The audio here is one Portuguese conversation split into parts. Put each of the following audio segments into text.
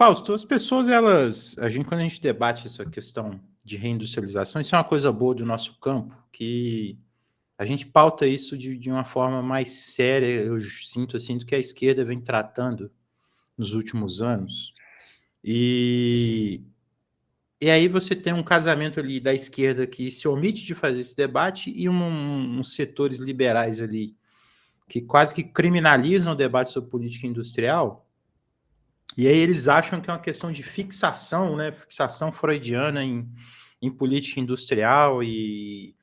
Fausto, as pessoas, quando a gente debate essa questão de reindustrialização, isso é uma coisa boa do nosso campo, que a gente pauta isso de uma forma mais séria, eu sinto assim, do que a esquerda vem tratando nos últimos anos. E aí você tem um casamento ali da esquerda que se omite de fazer esse debate e uns setores liberais ali que quase que criminalizam o debate sobre política industrial. E aí eles acham que é uma questão de fixação, né? Fixação freudiana em política industrial e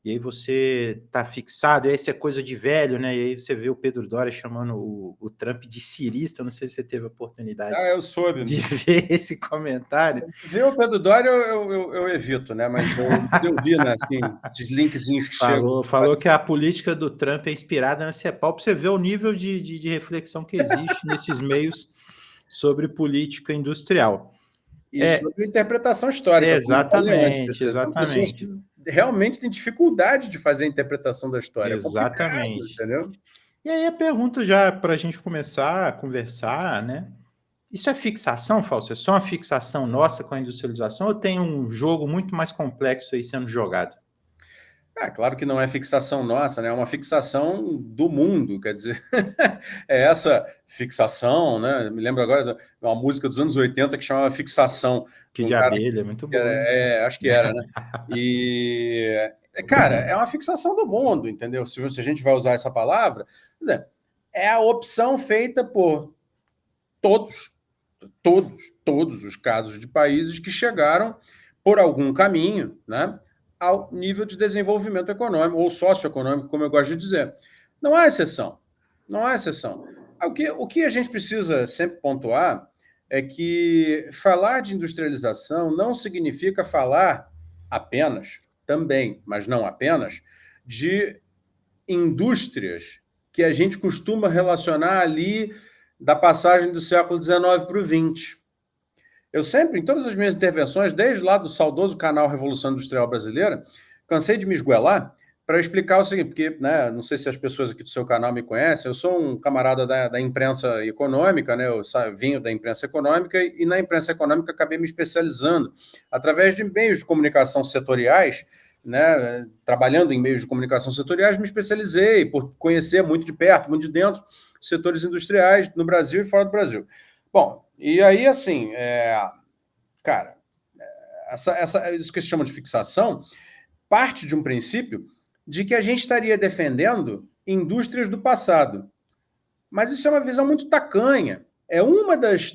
aí você tá fixado, e essa é coisa de velho, né? E aí você vê o Pedro Doria chamando o Trump de cirista, não sei se você teve a oportunidade eu soube de ver esse comentário. Ver o Pedro Doria eu evito, né? Mas eu vi, né, assim, esses linkzinhos que chegam. Falou que a política do Trump é inspirada na CEPAL, para você ver o nível de reflexão que existe nesses meios sobre política industrial. E sobre interpretação histórica. Exatamente. São pessoas que realmente têm dificuldade de fazer a interpretação da história. Exatamente. Entendeu? E aí a pergunta já para a gente começar a conversar, né? Isso é fixação, Fausto? É só uma fixação nossa com a industrialização ou tem um jogo muito mais complexo aí sendo jogado? Claro que não é fixação nossa, né? É uma fixação do mundo, quer dizer, é essa fixação, né? Me lembro agora de uma música dos anos 80 que chamava Fixação. Que de abelha, é muito bom. Acho que era, né? E, cara, é uma fixação do mundo, entendeu? Se a gente vai usar essa palavra, quer dizer, é a opção feita por todos os casos de países que chegaram por algum caminho, né, ao nível de desenvolvimento econômico ou socioeconômico, como eu gosto de dizer. Não há exceção. Não há exceção. O que a gente precisa sempre pontuar é que falar de industrialização não significa falar apenas, também, mas não apenas, de indústrias que a gente costuma relacionar ali da passagem do século XIX para o XX. Eu sempre, em todas as minhas intervenções, desde lá do saudoso canal Revolução Industrial Brasileira, cansei de me esguelar para explicar o seguinte, porque, né, não sei se as pessoas aqui do seu canal me conhecem, eu sou um camarada da imprensa econômica, né, eu vinha da imprensa econômica e na imprensa econômica acabei me especializando através de meios de comunicação setoriais, né, trabalhando em meios de comunicação setoriais, me especializei por conhecer muito de perto, muito de dentro, setores industriais no Brasil e fora do Brasil. Bom, e aí, assim, cara, isso que se chama de fixação parte de um princípio de que a gente estaria defendendo indústrias do passado. Mas isso é uma visão muito tacanha. É uma das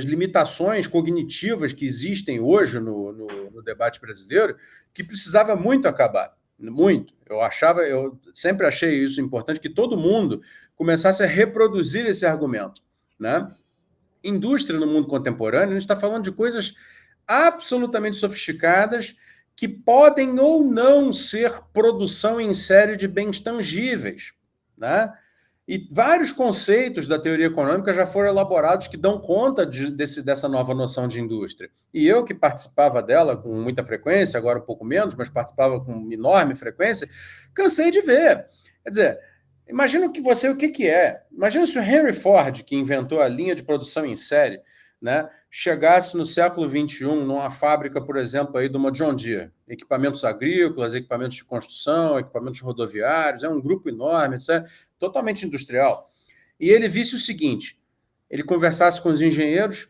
limitações cognitivas que existem hoje no debate brasileiro que precisava muito acabar. Muito. Eu sempre achei isso importante, que todo mundo começasse a reproduzir esse argumento, né? Indústria no mundo contemporâneo, a gente está falando de coisas absolutamente sofisticadas que podem ou não ser produção em série de bens tangíveis, né? E vários conceitos da teoria econômica já foram elaborados que dão conta dessa nova noção de indústria. E eu, que participava dela com muita frequência, agora um pouco menos, mas participava com enorme frequência, cansei de ver. Quer dizer, imagina o que é. Imagina se o Henry Ford, que inventou a linha de produção em série, né, chegasse no século XXI numa fábrica, por exemplo, aí de uma John Deere, equipamentos agrícolas, equipamentos de construção, equipamentos rodoviários, é um grupo enorme, etc., totalmente industrial. E ele visse o seguinte, ele conversasse com os engenheiros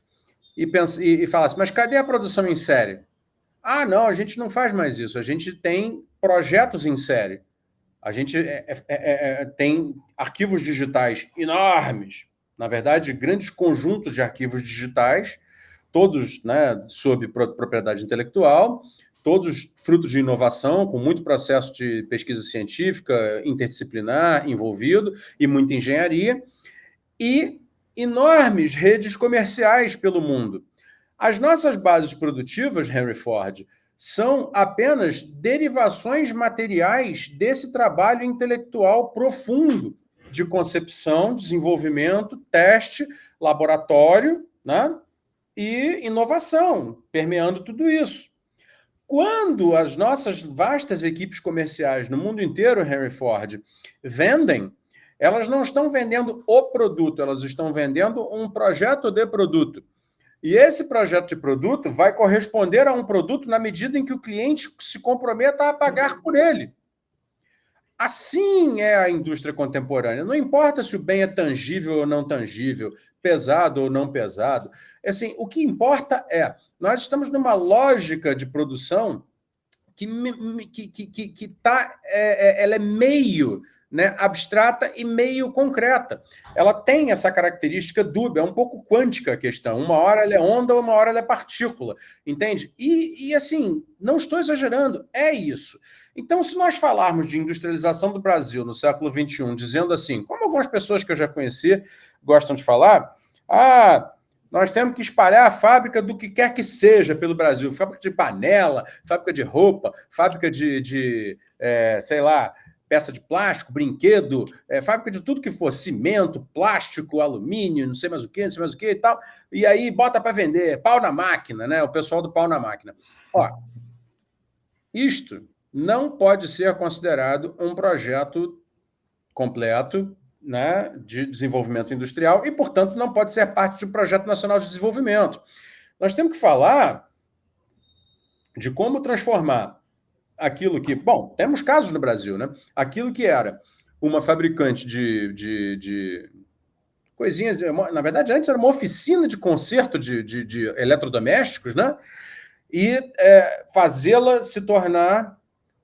e falasse, mas cadê a produção em série? Ah, não, a gente não faz mais isso, a gente tem projetos em série. A gente tem arquivos digitais enormes, na verdade, grandes conjuntos de arquivos digitais, todos, né, sob propriedade intelectual, todos frutos de inovação, com muito processo de pesquisa científica, interdisciplinar envolvido e muita engenharia, e enormes redes comerciais pelo mundo. As nossas bases produtivas, Henry Ford, são apenas derivações materiais desse trabalho intelectual profundo de concepção, desenvolvimento, teste, laboratório, né? E inovação, permeando tudo isso. Quando as nossas vastas equipes comerciais no mundo inteiro, Henry Ford, vendem, elas não estão vendendo o produto, elas estão vendendo um projeto de produto. E esse projeto de produto vai corresponder a um produto na medida em que o cliente se comprometa a pagar por ele. Assim é a indústria contemporânea. Não importa se o bem é tangível ou não tangível, pesado ou não pesado. Assim, o que importa é, nós estamos numa lógica de produção que tá, ela é meio, né, abstrata e meio concreta. Ela tem essa característica dúbia, é um pouco quântica a questão. Uma hora ela é onda, uma hora ela é partícula, entende? E assim, não estou exagerando, é isso. Então, se nós falarmos de industrialização do Brasil no século XXI, dizendo assim, como algumas pessoas que eu já conheci gostam de falar, nós temos que espalhar a fábrica do que quer que seja pelo Brasil. Fábrica de panela, fábrica de roupa, fábrica sei lá, peça de plástico, brinquedo, fábrica de tudo que for, cimento, plástico, alumínio, não sei mais o que, não sei mais o que e tal. E aí bota para vender, pau na máquina, né? O pessoal do pau na máquina. Ó, isto não pode ser considerado um projeto completo, né, de desenvolvimento industrial e, portanto, não pode ser parte de um projeto nacional de desenvolvimento. Nós temos que falar de como transformar aquilo que... Bom, temos casos no Brasil, né? Aquilo que era uma fabricante de coisinhas... Na verdade, antes era uma oficina de conserto de eletrodomésticos, né? E fazê-la se tornar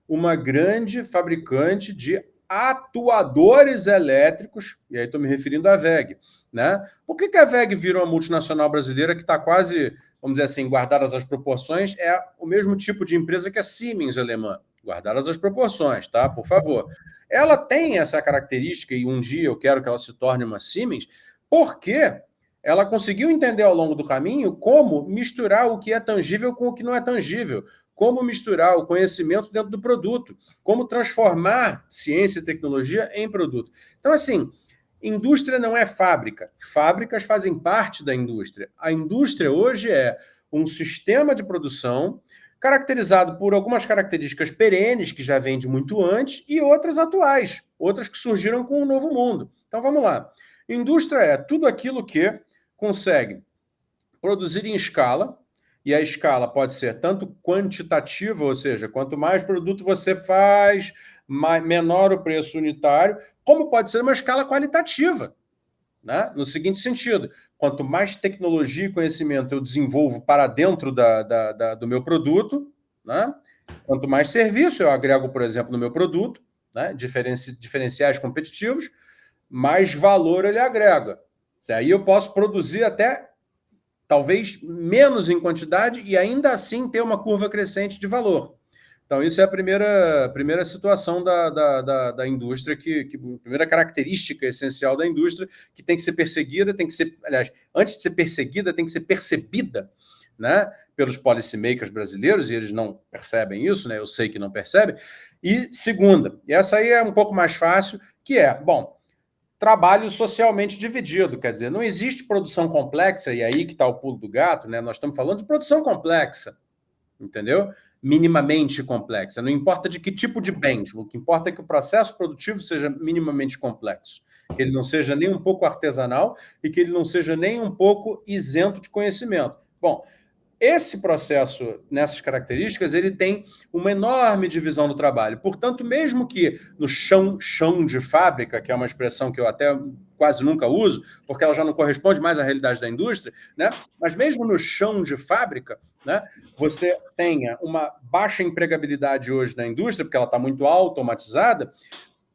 uma grande fabricante de atuadores elétricos, e aí estou me referindo à WEG, né? Por que a WEG virou uma multinacional brasileira que está quase, vamos dizer assim, guardadas as proporções, é o mesmo tipo de empresa que a Siemens alemã, guardadas as proporções, tá? Por favor. Ela tem essa característica, e um dia eu quero que ela se torne uma Siemens, porque ela conseguiu entender ao longo do caminho como misturar o que é tangível com o que não é tangível, como misturar o conhecimento dentro do produto, como transformar ciência e tecnologia em produto. Então, assim, indústria não é fábrica. Fábricas fazem parte da indústria. A indústria hoje é um sistema de produção caracterizado por algumas características perenes, que já vêm de muito antes, e outras atuais, outras que surgiram com o novo mundo. Então, vamos lá. Indústria é tudo aquilo que consegue produzir em escala, e a escala pode ser tanto quantitativa, ou seja, quanto mais produto você faz, menor o preço unitário, como pode ser uma escala qualitativa, né? No seguinte sentido, quanto mais tecnologia e conhecimento eu desenvolvo para dentro do meu produto, né? Quanto mais serviço eu agrego, por exemplo, no meu produto, né? Diferenciais competitivos, mais valor ele agrega. Aí eu posso produzir até talvez menos em quantidade e ainda assim ter uma curva crescente de valor. Então, isso é a primeira situação da indústria, a primeira característica essencial da indústria, que tem que ser perseguida, aliás, antes de ser perseguida, tem que ser percebida, né, pelos policymakers brasileiros, e eles não percebem isso, né, eu sei que não percebem. E segunda, e essa aí é um pouco mais fácil, que é, bom, trabalho socialmente dividido, quer dizer, não existe produção complexa, e aí que está o pulo do gato, né? Nós estamos falando de produção complexa, entendeu? Minimamente complexa, não importa de que tipo de bens, o que importa é que o processo produtivo seja minimamente complexo, que ele não seja nem um pouco artesanal e que ele não seja nem um pouco isento de conhecimento. Bom, esse processo, nessas características, ele tem uma enorme divisão do trabalho. Portanto, mesmo que no chão de fábrica, que é uma expressão que eu até quase nunca uso, porque ela já não corresponde mais à realidade da indústria, né? Mas mesmo no chão de fábrica, né, você tenha uma baixa empregabilidade hoje na indústria, porque ela está muito automatizada.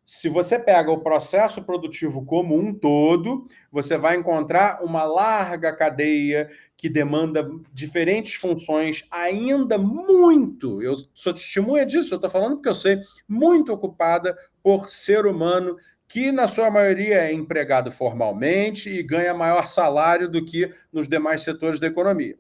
Se você pega o processo produtivo como um todo, você vai encontrar uma larga cadeia que demanda diferentes funções, ainda muito, eu sou testemunha disso, eu estou falando porque eu sei, muito ocupada por ser humano, que na sua maioria é empregado formalmente e ganha maior salário do que nos demais setores da economia.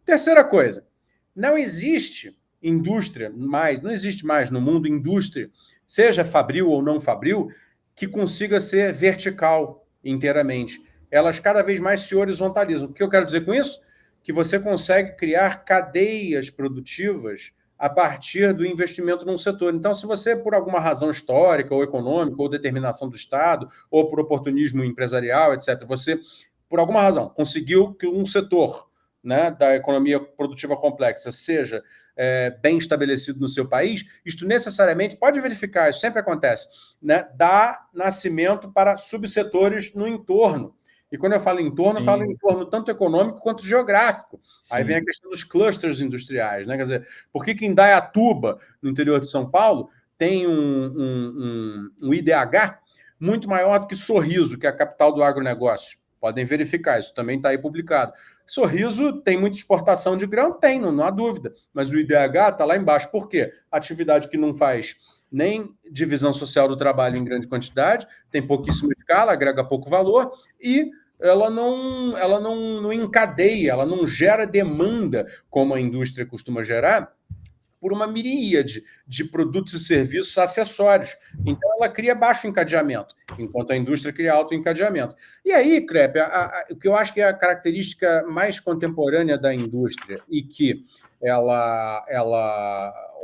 Terceira coisa, não existe indústria mais, não existe mais no mundo indústria, seja fabril ou não fabril, que consiga ser vertical inteiramente. Elas cada vez mais se horizontalizam. O que eu quero dizer com isso? Que você consegue criar cadeias produtivas a partir do investimento num setor. Então, se você, por alguma razão histórica ou econômica, ou determinação do Estado, ou por oportunismo empresarial, etc., você, por alguma razão, conseguiu que um setor né, da economia produtiva complexa seja bem estabelecido no seu país, isto necessariamente, pode verificar, isso sempre acontece, né, dá nascimento para subsetores no entorno. E quando eu falo entorno, eu falo entorno tanto econômico quanto geográfico. Sim. Aí vem a questão dos clusters industriais, né? Quer dizer, por que em Indaiatuba, no interior de São Paulo, tem um IDH muito maior do que Sorriso, que é a capital do agronegócio? Podem verificar, isso também está aí publicado. Sorriso tem muita exportação de grão? Tem, não há dúvida. Mas o IDH está lá embaixo. Por quê? Atividade que não faz nem divisão social do trabalho em grande quantidade, tem pouquíssima escala, agrega pouco valor, e ela não encadeia, ela não gera demanda como a indústria costuma gerar, por uma miríade de produtos e serviços acessórios. Então, ela cria baixo encadeamento, enquanto a indústria cria alto encadeamento. E aí, Crepe, o que eu acho que é a característica mais contemporânea da indústria e que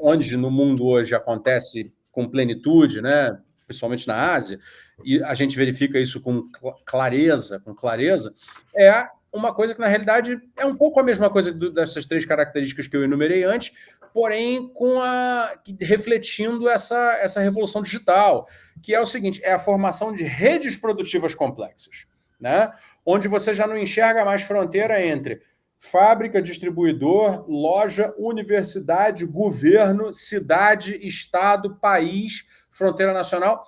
onde no mundo hoje acontece com plenitude, né, principalmente na Ásia, e a gente verifica isso com clareza, é uma coisa que, na realidade, é um pouco a mesma coisa dessas três características que eu enumerei antes, porém refletindo essa revolução digital, que é o seguinte, é a formação de redes produtivas complexas, né? Onde você já não enxerga mais fronteira entre fábrica, distribuidor, loja, universidade, governo, cidade, estado, país, fronteira nacional.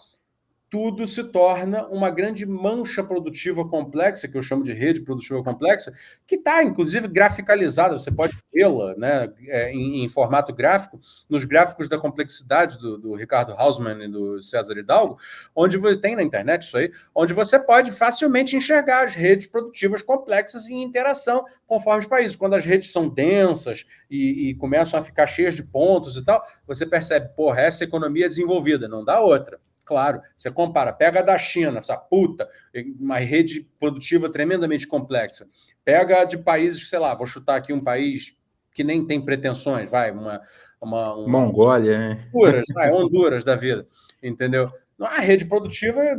Tudo se torna uma grande mancha produtiva complexa, que eu chamo de rede produtiva complexa, que está, inclusive, graficalizada, você pode vê-la, né, em formato gráfico, nos gráficos da complexidade do Ricardo Hausmann e do César Hidalgo, onde você tem na internet isso aí, onde você pode facilmente enxergar as redes produtivas complexas em interação conforme os países. Quando as redes são densas e começam a ficar cheias de pontos e tal, você percebe, porra, essa economia é desenvolvida, não dá outra. Claro, você compara, pega a da China, essa puta, uma rede produtiva tremendamente complexa. Pega de países, sei lá, vou chutar aqui um país que nem tem pretensões, vai, Mongólia, né? Honduras da vida, entendeu? A rede produtiva é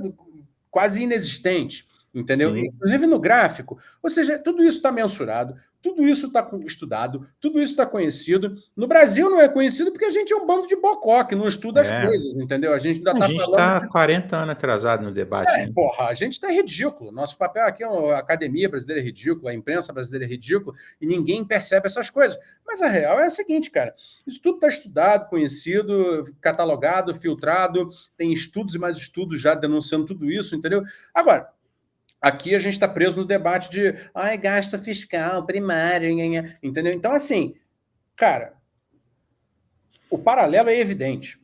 quase inexistente, entendeu? Sim. Inclusive no gráfico. Ou seja, tudo isso está mensurado, tudo isso está estudado, tudo isso está conhecido. No Brasil não é conhecido porque a gente é um bando de bocó que não estuda as coisas, entendeu? A gente ainda está falando... A gente está 40 anos atrasado no debate. Né? Porra, a gente está ridículo. Nosso papel aqui é a academia brasileira é ridícula, a imprensa brasileira é ridícula, e ninguém percebe essas coisas. Mas a real é a seguinte, cara, isso tudo está estudado, conhecido, catalogado, filtrado, tem estudos e mais estudos já denunciando tudo isso, entendeu? Agora, aqui a gente está preso no debate de gasto fiscal, primário, entendeu? Então, assim, cara, o paralelo é evidente.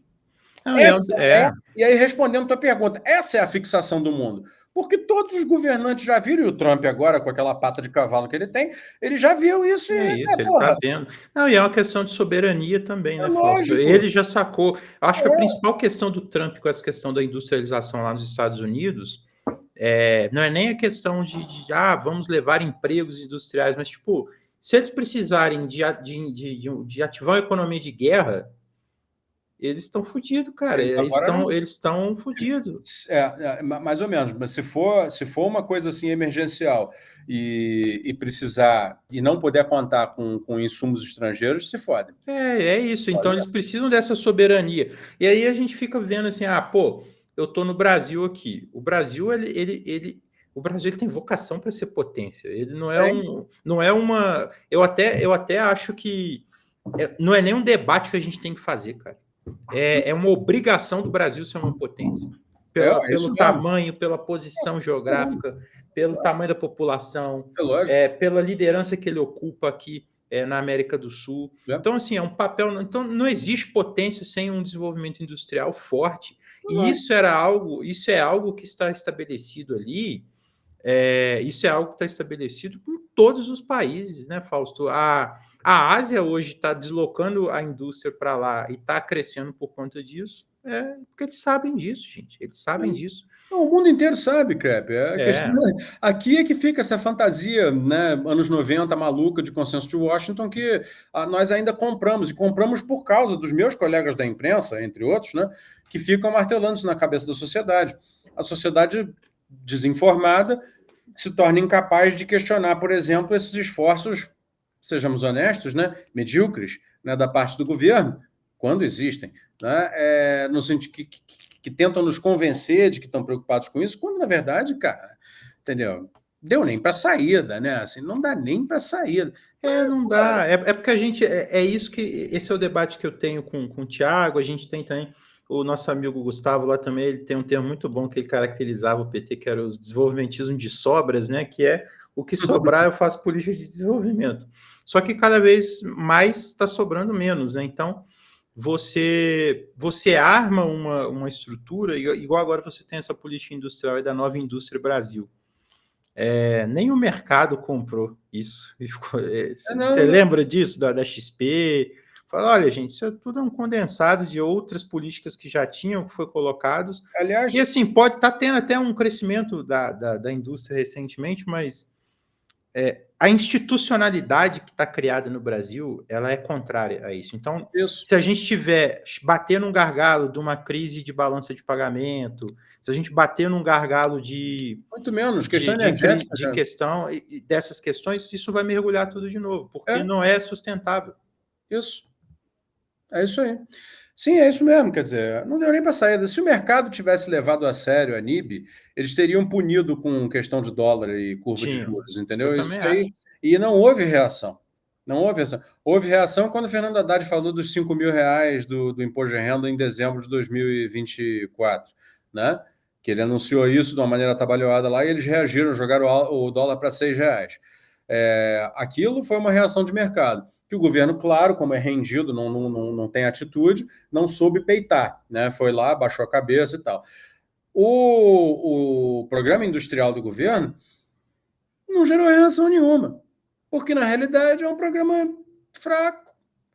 E aí, respondendo a tua pergunta, essa é a fixação do mundo. Porque todos os governantes já viram, e o Trump agora, com aquela pata de cavalo que ele tem, ele já viu isso. Ele está vendo. Não, e é uma questão de soberania também, né, Fausto? Ele já sacou. Acho que a principal questão do Trump com essa questão da industrialização lá nos Estados Unidos não é nem a questão de vamos levar empregos industriais, mas, tipo, se eles precisarem de ativar uma economia de guerra, eles estão fodidos, cara. Eles estão fodidos. Mais ou menos. Mas se for uma coisa assim emergencial e precisar e não puder contar com insumos estrangeiros, se fode. É isso. Então eles precisam dessa soberania. E aí a gente fica vendo assim, eu tô no Brasil aqui. O Brasil, o Brasil tem vocação para ser potência. Ele não é uma. Eu até acho que não é nem um debate que a gente tem que fazer, cara. É uma obrigação do Brasil ser uma potência. Pelo tamanho, pela posição geográfica, pelo tamanho da população, pela liderança que ele ocupa aqui na América do Sul. Então, assim, é um papel... Então, não existe potência sem um desenvolvimento industrial forte. E isso é algo que está estabelecido ali. Isso é algo que está estabelecido em todos os países, né, Fausto? A Ásia hoje está deslocando a indústria para lá e está crescendo por conta disso, porque eles sabem disso, gente. Eles sabem disso. O mundo inteiro sabe, Crepe. Aqui é que fica essa fantasia, né, anos 90, maluca, de consenso de Washington, que nós ainda compramos, e compramos por causa dos meus colegas da imprensa, entre outros, né, que ficam martelando isso na cabeça da sociedade. A sociedade desinformada se torna incapaz de questionar, por exemplo, esses esforços sejamos honestos, né, medíocres, né, da parte do governo, quando existem, né, no sentido que tentam nos convencer de que estão preocupados com isso, quando, na verdade, cara, entendeu? Deu nem para saída, né? Assim, não dá nem para saída. Não dá. É porque a gente. É isso que. Esse é o debate que eu tenho com o Thiago. A gente tem também. O nosso amigo Gustavo lá também, ele tem um termo muito bom que ele caracterizava o PT, que era o desenvolvimentismo de sobras, né? Que é o que sobrar, eu faço política de desenvolvimento. Só que cada vez mais está sobrando menos, né? Então, você arma uma estrutura, igual agora você tem essa política industrial da nova indústria Brasil. Nem o mercado comprou isso. Você lembra disso, da XP? Fala, olha, gente, isso tudo é um condensado de outras políticas que já tinham, que foram colocados. Aliás, e assim, pode estar tendo até um crescimento da indústria recentemente, mas a institucionalidade que está criada no Brasil, ela é contrária a isso. Então, se a gente tiver bater num gargalo de uma crise de balança de pagamento, se a gente bater num gargalo de muito menos questão energética, de questão dessas questões, isso vai mergulhar tudo de novo, porque não é sustentável. Isso. É isso aí. Sim, é isso mesmo, quer dizer, não deu nem para saída. Se o mercado tivesse levado a sério a NIB, eles teriam punido com questão de dólar e curva de juros, entendeu? Isso aí. E não houve reação. Não houve reação. Houve reação quando o Fernando Haddad falou dos R$5.000 do imposto de renda em dezembro de 2024, né? Que ele anunciou isso de uma maneira atabalhoada lá e eles reagiram, jogaram o dólar para R$6. Aquilo foi uma reação de mercado. Que o governo, claro, como é rendido, não tem atitude, não soube peitar, né? Foi lá, baixou a cabeça e tal. O programa industrial do governo não gerou reação nenhuma, porque na realidade é um programa fraco,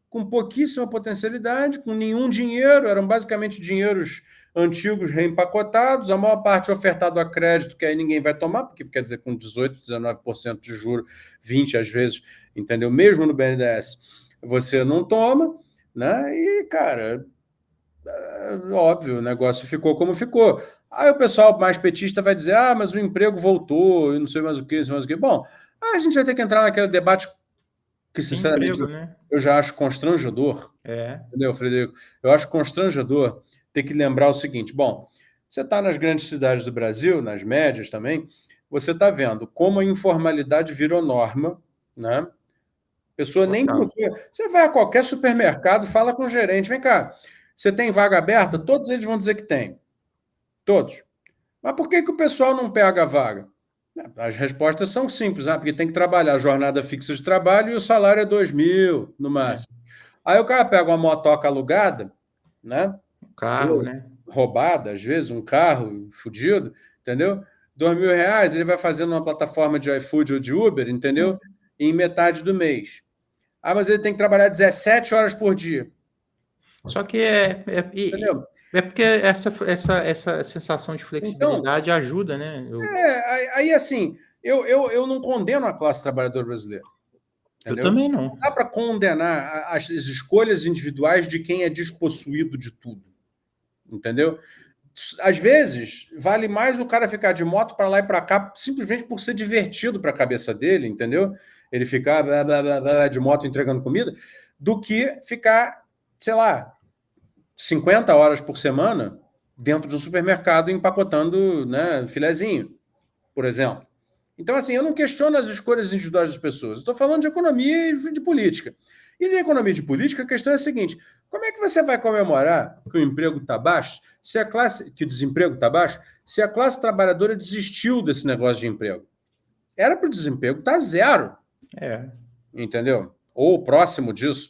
com pouquíssima potencialidade, com nenhum dinheiro, eram basicamente dinheiros antigos reempacotados, a maior parte ofertado a crédito, que aí ninguém vai tomar, porque quer dizer, com 18%, 19% de juros, 20% às vezes, entendeu? Mesmo no BNDES, você não toma, né? E, cara, óbvio, o negócio ficou como ficou. Aí o pessoal mais petista vai dizer, mas o emprego voltou, e não sei mais o que, não sei mais o que. Bom, a gente vai ter que entrar naquele debate que, sinceramente, eu já acho constrangedor. Entendeu, Frederico? Eu acho constrangedor ter que lembrar o seguinte, bom, você está nas grandes cidades do Brasil, nas médias também, você está vendo como a informalidade virou norma, né? Pessoa nem procura. Você vai a qualquer supermercado, fala com o gerente, vem cá, você tem vaga aberta? Todos eles vão dizer que tem. Todos. Mas por que o pessoal não pega a vaga? As respostas são simples, porque tem que trabalhar a jornada fixa de trabalho e o salário é 2.000 no máximo. Aí o cara pega uma motoca alugada, né? Carro, né? Roubada, às vezes, um carro fudido, entendeu? R$2.000, ele vai fazendo uma plataforma de iFood ou de Uber, entendeu? Em metade do mês. Mas ele tem que trabalhar 17 horas por dia. Só que é porque essa sensação de flexibilidade ajuda, né? Aí assim, eu não condeno a classe trabalhadora brasileira. Entendeu? Eu também não. Não dá para condenar as escolhas individuais de quem é despossuído de tudo. Entendeu? Às vezes, vale mais o cara ficar de moto para lá e para cá simplesmente por ser divertido para a cabeça dele, entendeu? Ele ficar de moto entregando comida, do que ficar, sei lá, 50 horas por semana dentro de um supermercado empacotando, né, filezinho, por exemplo. Então, assim, eu não questiono as escolhas individuais das pessoas. Estou falando de economia e de política. E de economia e de política, a questão é a seguinte: como é que você vai comemorar que o emprego está baixo, que o desemprego está baixo, se a classe trabalhadora desistiu desse negócio de emprego? Era para o desemprego estar zero. Entendeu? Ou próximo disso.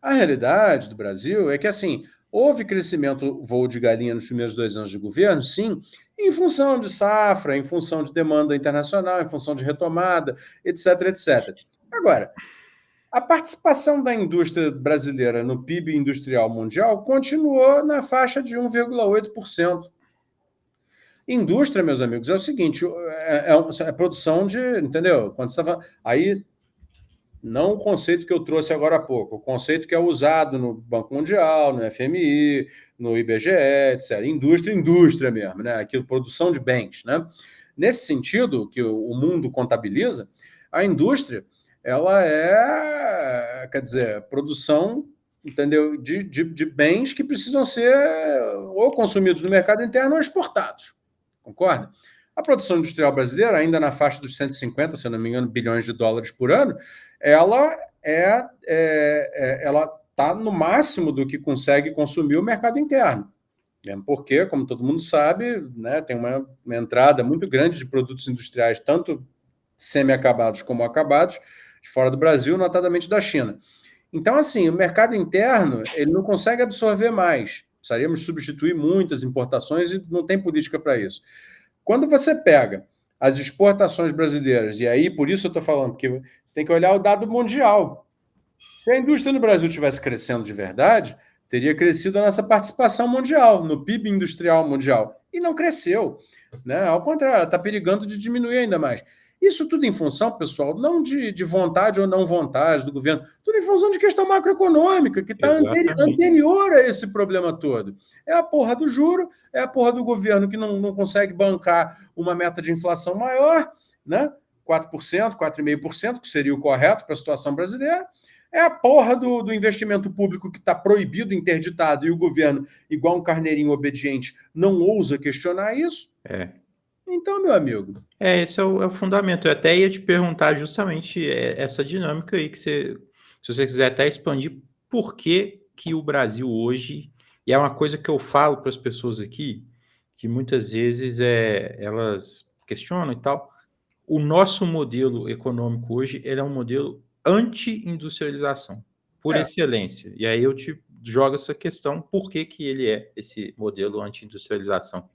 A realidade do Brasil é que, assim, houve crescimento voo de galinha nos primeiros 2 anos de governo, sim, em função de safra, em função de demanda internacional, em função de retomada, etc, etc. Agora, a participação da indústria brasileira no PIB industrial mundial continuou na faixa de 1,8%. Indústria, meus amigos, é o seguinte, é produção de, entendeu? Quando você estava aí, não o conceito que eu trouxe agora há pouco, o conceito que é usado no Banco Mundial, no FMI, no IBGE, etc. Indústria mesmo, né? Aquilo, produção de bens, né? Nesse sentido, que o mundo contabiliza, a indústria ela quer dizer, produção, entendeu, de bens que precisam ser ou consumidos no mercado interno ou exportados. Concorda? A produção industrial brasileira, ainda na faixa dos 150, se eu não me engano, bilhões de dólares por ano, ela está no máximo do que consegue consumir o mercado interno. Porque, como todo mundo sabe, né, tem uma entrada muito grande de produtos industriais, tanto semi-acabados como acabados, de fora do Brasil, notadamente da China. Então, assim, o mercado interno ele não consegue absorver mais. Precisaríamos substituir muitas importações e não tem política para isso. Quando você pega as exportações brasileiras, e aí por isso eu estou falando, porque você tem que olhar o dado mundial. Se a indústria no Brasil estivesse crescendo de verdade, teria crescido a nossa participação mundial, no PIB industrial mundial. E não cresceu. Né? Ao contrário, está perigando de diminuir ainda mais. Isso tudo em função, pessoal, não de vontade ou não vontade do governo, tudo em função de questão macroeconômica, que está anterior a esse problema todo. É a porra do juro, é a porra do governo que não consegue bancar uma meta de inflação maior, né? 4%, 4,5%, que seria o correto para a situação brasileira. É a porra do investimento público que está proibido, interditado, e o governo, igual um carneirinho obediente, não ousa questionar isso. Então, meu amigo... esse é o fundamento. Eu até ia te perguntar justamente essa dinâmica aí, que se você quiser até expandir, por que o Brasil hoje, e é uma coisa que eu falo para as pessoas aqui, que muitas vezes elas questionam e tal, o nosso modelo econômico hoje ele é um modelo anti-industrialização, por excelência. E aí eu te jogo essa questão, por que ele é esse modelo anti-industrialização?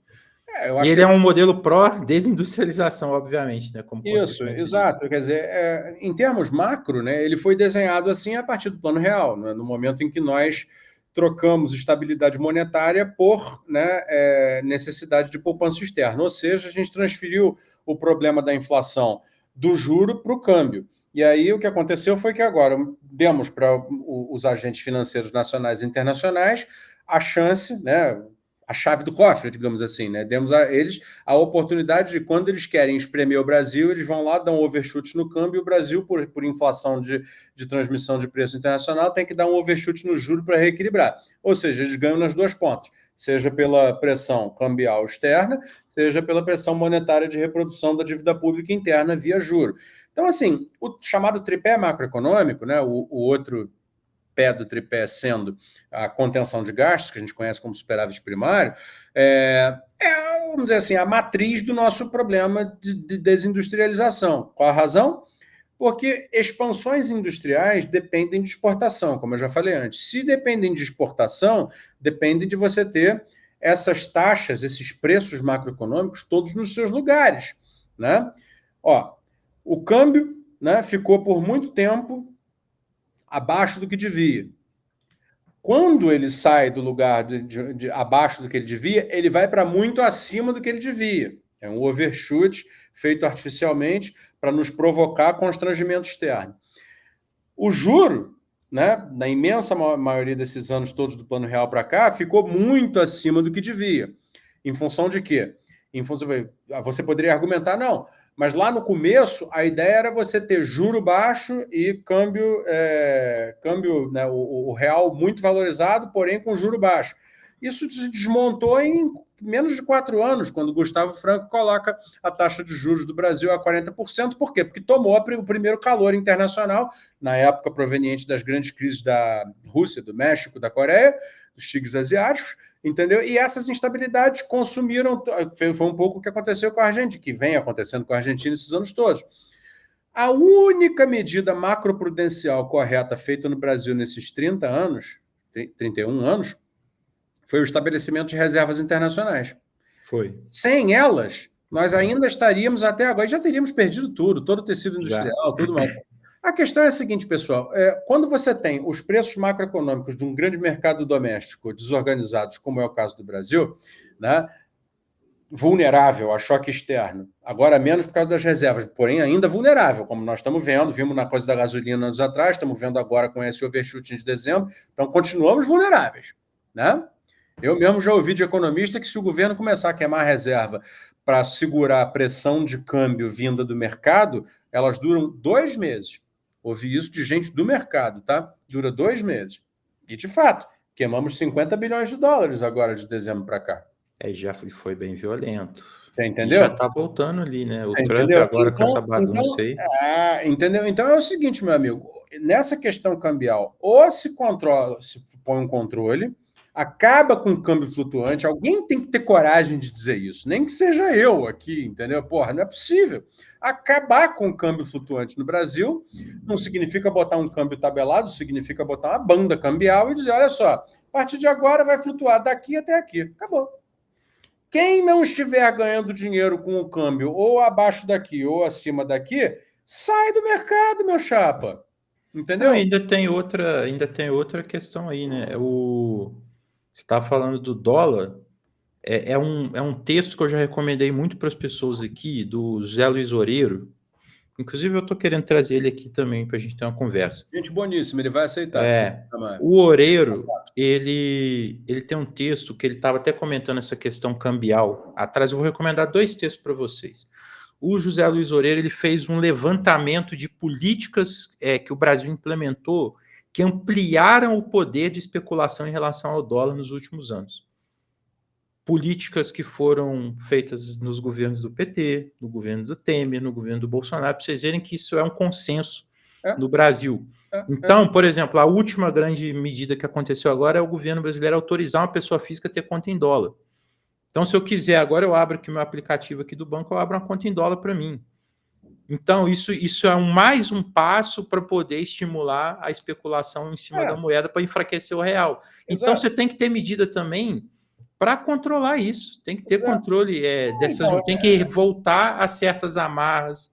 E ele é um modelo pró-desindustrialização, obviamente, né? Como isso, exato. Disso. Quer dizer, em termos macro, né, ele foi desenhado assim a partir do Plano Real, né, no momento em que nós trocamos estabilidade monetária por, né, necessidade de poupança externa. Ou seja, a gente transferiu o problema da inflação do juro para o câmbio. E aí o que aconteceu foi que agora demos para os agentes financeiros nacionais e internacionais a chance, né, a chave do cofre, digamos assim, né? Demos a eles a oportunidade de, quando eles querem espremer o Brasil, eles vão lá, dão um overshoot no câmbio, e o Brasil, por inflação de transmissão de preço internacional, tem que dar um overshoot no juro para reequilibrar. Ou seja, eles ganham nas duas pontas, seja pela pressão cambial externa, seja pela pressão monetária de reprodução da dívida pública interna via juro. Então, assim, o chamado tripé macroeconômico, né, o outro pé do tripé sendo a contenção de gastos, que a gente conhece como superávit primário, vamos dizer assim, a matriz do nosso problema de desindustrialização. Qual a razão? Porque expansões industriais dependem de exportação, como eu já falei antes. Se dependem de exportação, depende de você ter essas taxas, esses preços macroeconômicos todos nos seus lugares, né? O câmbio, né, ficou por muito tempo abaixo do que devia. Quando ele sai do lugar de abaixo do que ele devia, ele vai para muito acima do que ele devia. É um overshoot feito artificialmente para nos provocar constrangimento externo. O juro, né, na imensa maioria desses anos todos do Plano Real para cá, ficou muito acima do que devia. Em função de quê? Você poderia argumentar, não, mas lá no começo, a ideia era você ter juro baixo e câmbio, né, o real muito valorizado, porém com juro baixo. Isso se desmontou em menos de 4 anos, quando Gustavo Franco coloca a taxa de juros do Brasil a 40%. Por quê? Porque tomou o primeiro calor internacional, na época proveniente das grandes crises da Rússia, do México, da Coreia, dos tigres asiáticos, entendeu? E essas instabilidades consumiram... Foi um pouco o que aconteceu com a Argentina, que vem acontecendo com a Argentina esses anos todos. A única medida macroprudencial correta feita no Brasil nesses 30 anos, 31 anos, foi o estabelecimento de reservas internacionais. Foi. Sem elas, nós ainda estaríamos até agora, já teríamos perdido tudo, todo o tecido industrial, tudo mais. A questão é a seguinte, pessoal, quando você tem os preços macroeconômicos de um grande mercado doméstico desorganizados, como é o caso do Brasil, né, vulnerável a choque externo, agora menos por causa das reservas, porém ainda vulnerável, como nós estamos vendo, vimos na coisa da gasolina anos atrás, estamos vendo agora com esse overshooting de dezembro, então continuamos vulneráveis, né? Eu mesmo já ouvi de economista que se o governo começar a queimar a reserva para segurar a pressão de câmbio vinda do mercado, elas duram 2 meses. Ouvi isso de gente do mercado, tá? Dura 2 meses. E, de fato, queimamos 50 bilhões de dólares agora de dezembro para cá. Já foi bem violento. Você entendeu? E já tá voltando ali, né? O Você Trump entendeu? agora com essa bagunça aí. Entendeu? Então é o seguinte, meu amigo, nessa questão cambial, ou se controla, se põe um controle, acaba com o câmbio flutuante, alguém tem que ter coragem de dizer isso, nem que seja eu aqui, entendeu? Porra, não é possível. Acabar com o câmbio flutuante no Brasil não significa botar um câmbio tabelado, significa botar uma banda cambial e dizer, olha só, a partir de agora vai flutuar daqui até aqui. Acabou. Quem não estiver ganhando dinheiro com o câmbio ou abaixo daqui ou acima daqui, sai do mercado, meu chapa. Entendeu? Não, ainda tem outra questão aí, né? Você está falando do dólar. É um texto que eu já recomendei muito para as pessoas aqui, do Zé Luiz Oreiro. Inclusive, eu estou querendo trazer ele aqui também para a gente ter uma conversa. Gente boníssima, ele vai aceitar. O Oreiro, ele tem um texto que ele estava até comentando essa questão cambial. Atrás eu vou recomendar 2 textos para vocês. O José Luiz Oreiro, ele fez um levantamento de políticas que o Brasil implementou que ampliaram o poder de especulação em relação ao dólar nos últimos anos. Políticas que foram feitas nos governos do PT, no governo do Temer, no governo do Bolsonaro, para vocês verem que isso é um consenso no Brasil. Então, por exemplo, a última grande medida que aconteceu agora é o governo brasileiro autorizar uma pessoa física a ter conta em dólar. Então, se eu quiser, agora eu abro aqui meu aplicativo aqui do banco, eu abro uma conta em dólar para mim. Então, isso é mais um passo para poder estimular a especulação em cima da moeda para enfraquecer o real. Então, você tem que ter medida também para controlar isso. Tem que ter controle tem que voltar a certas amarras,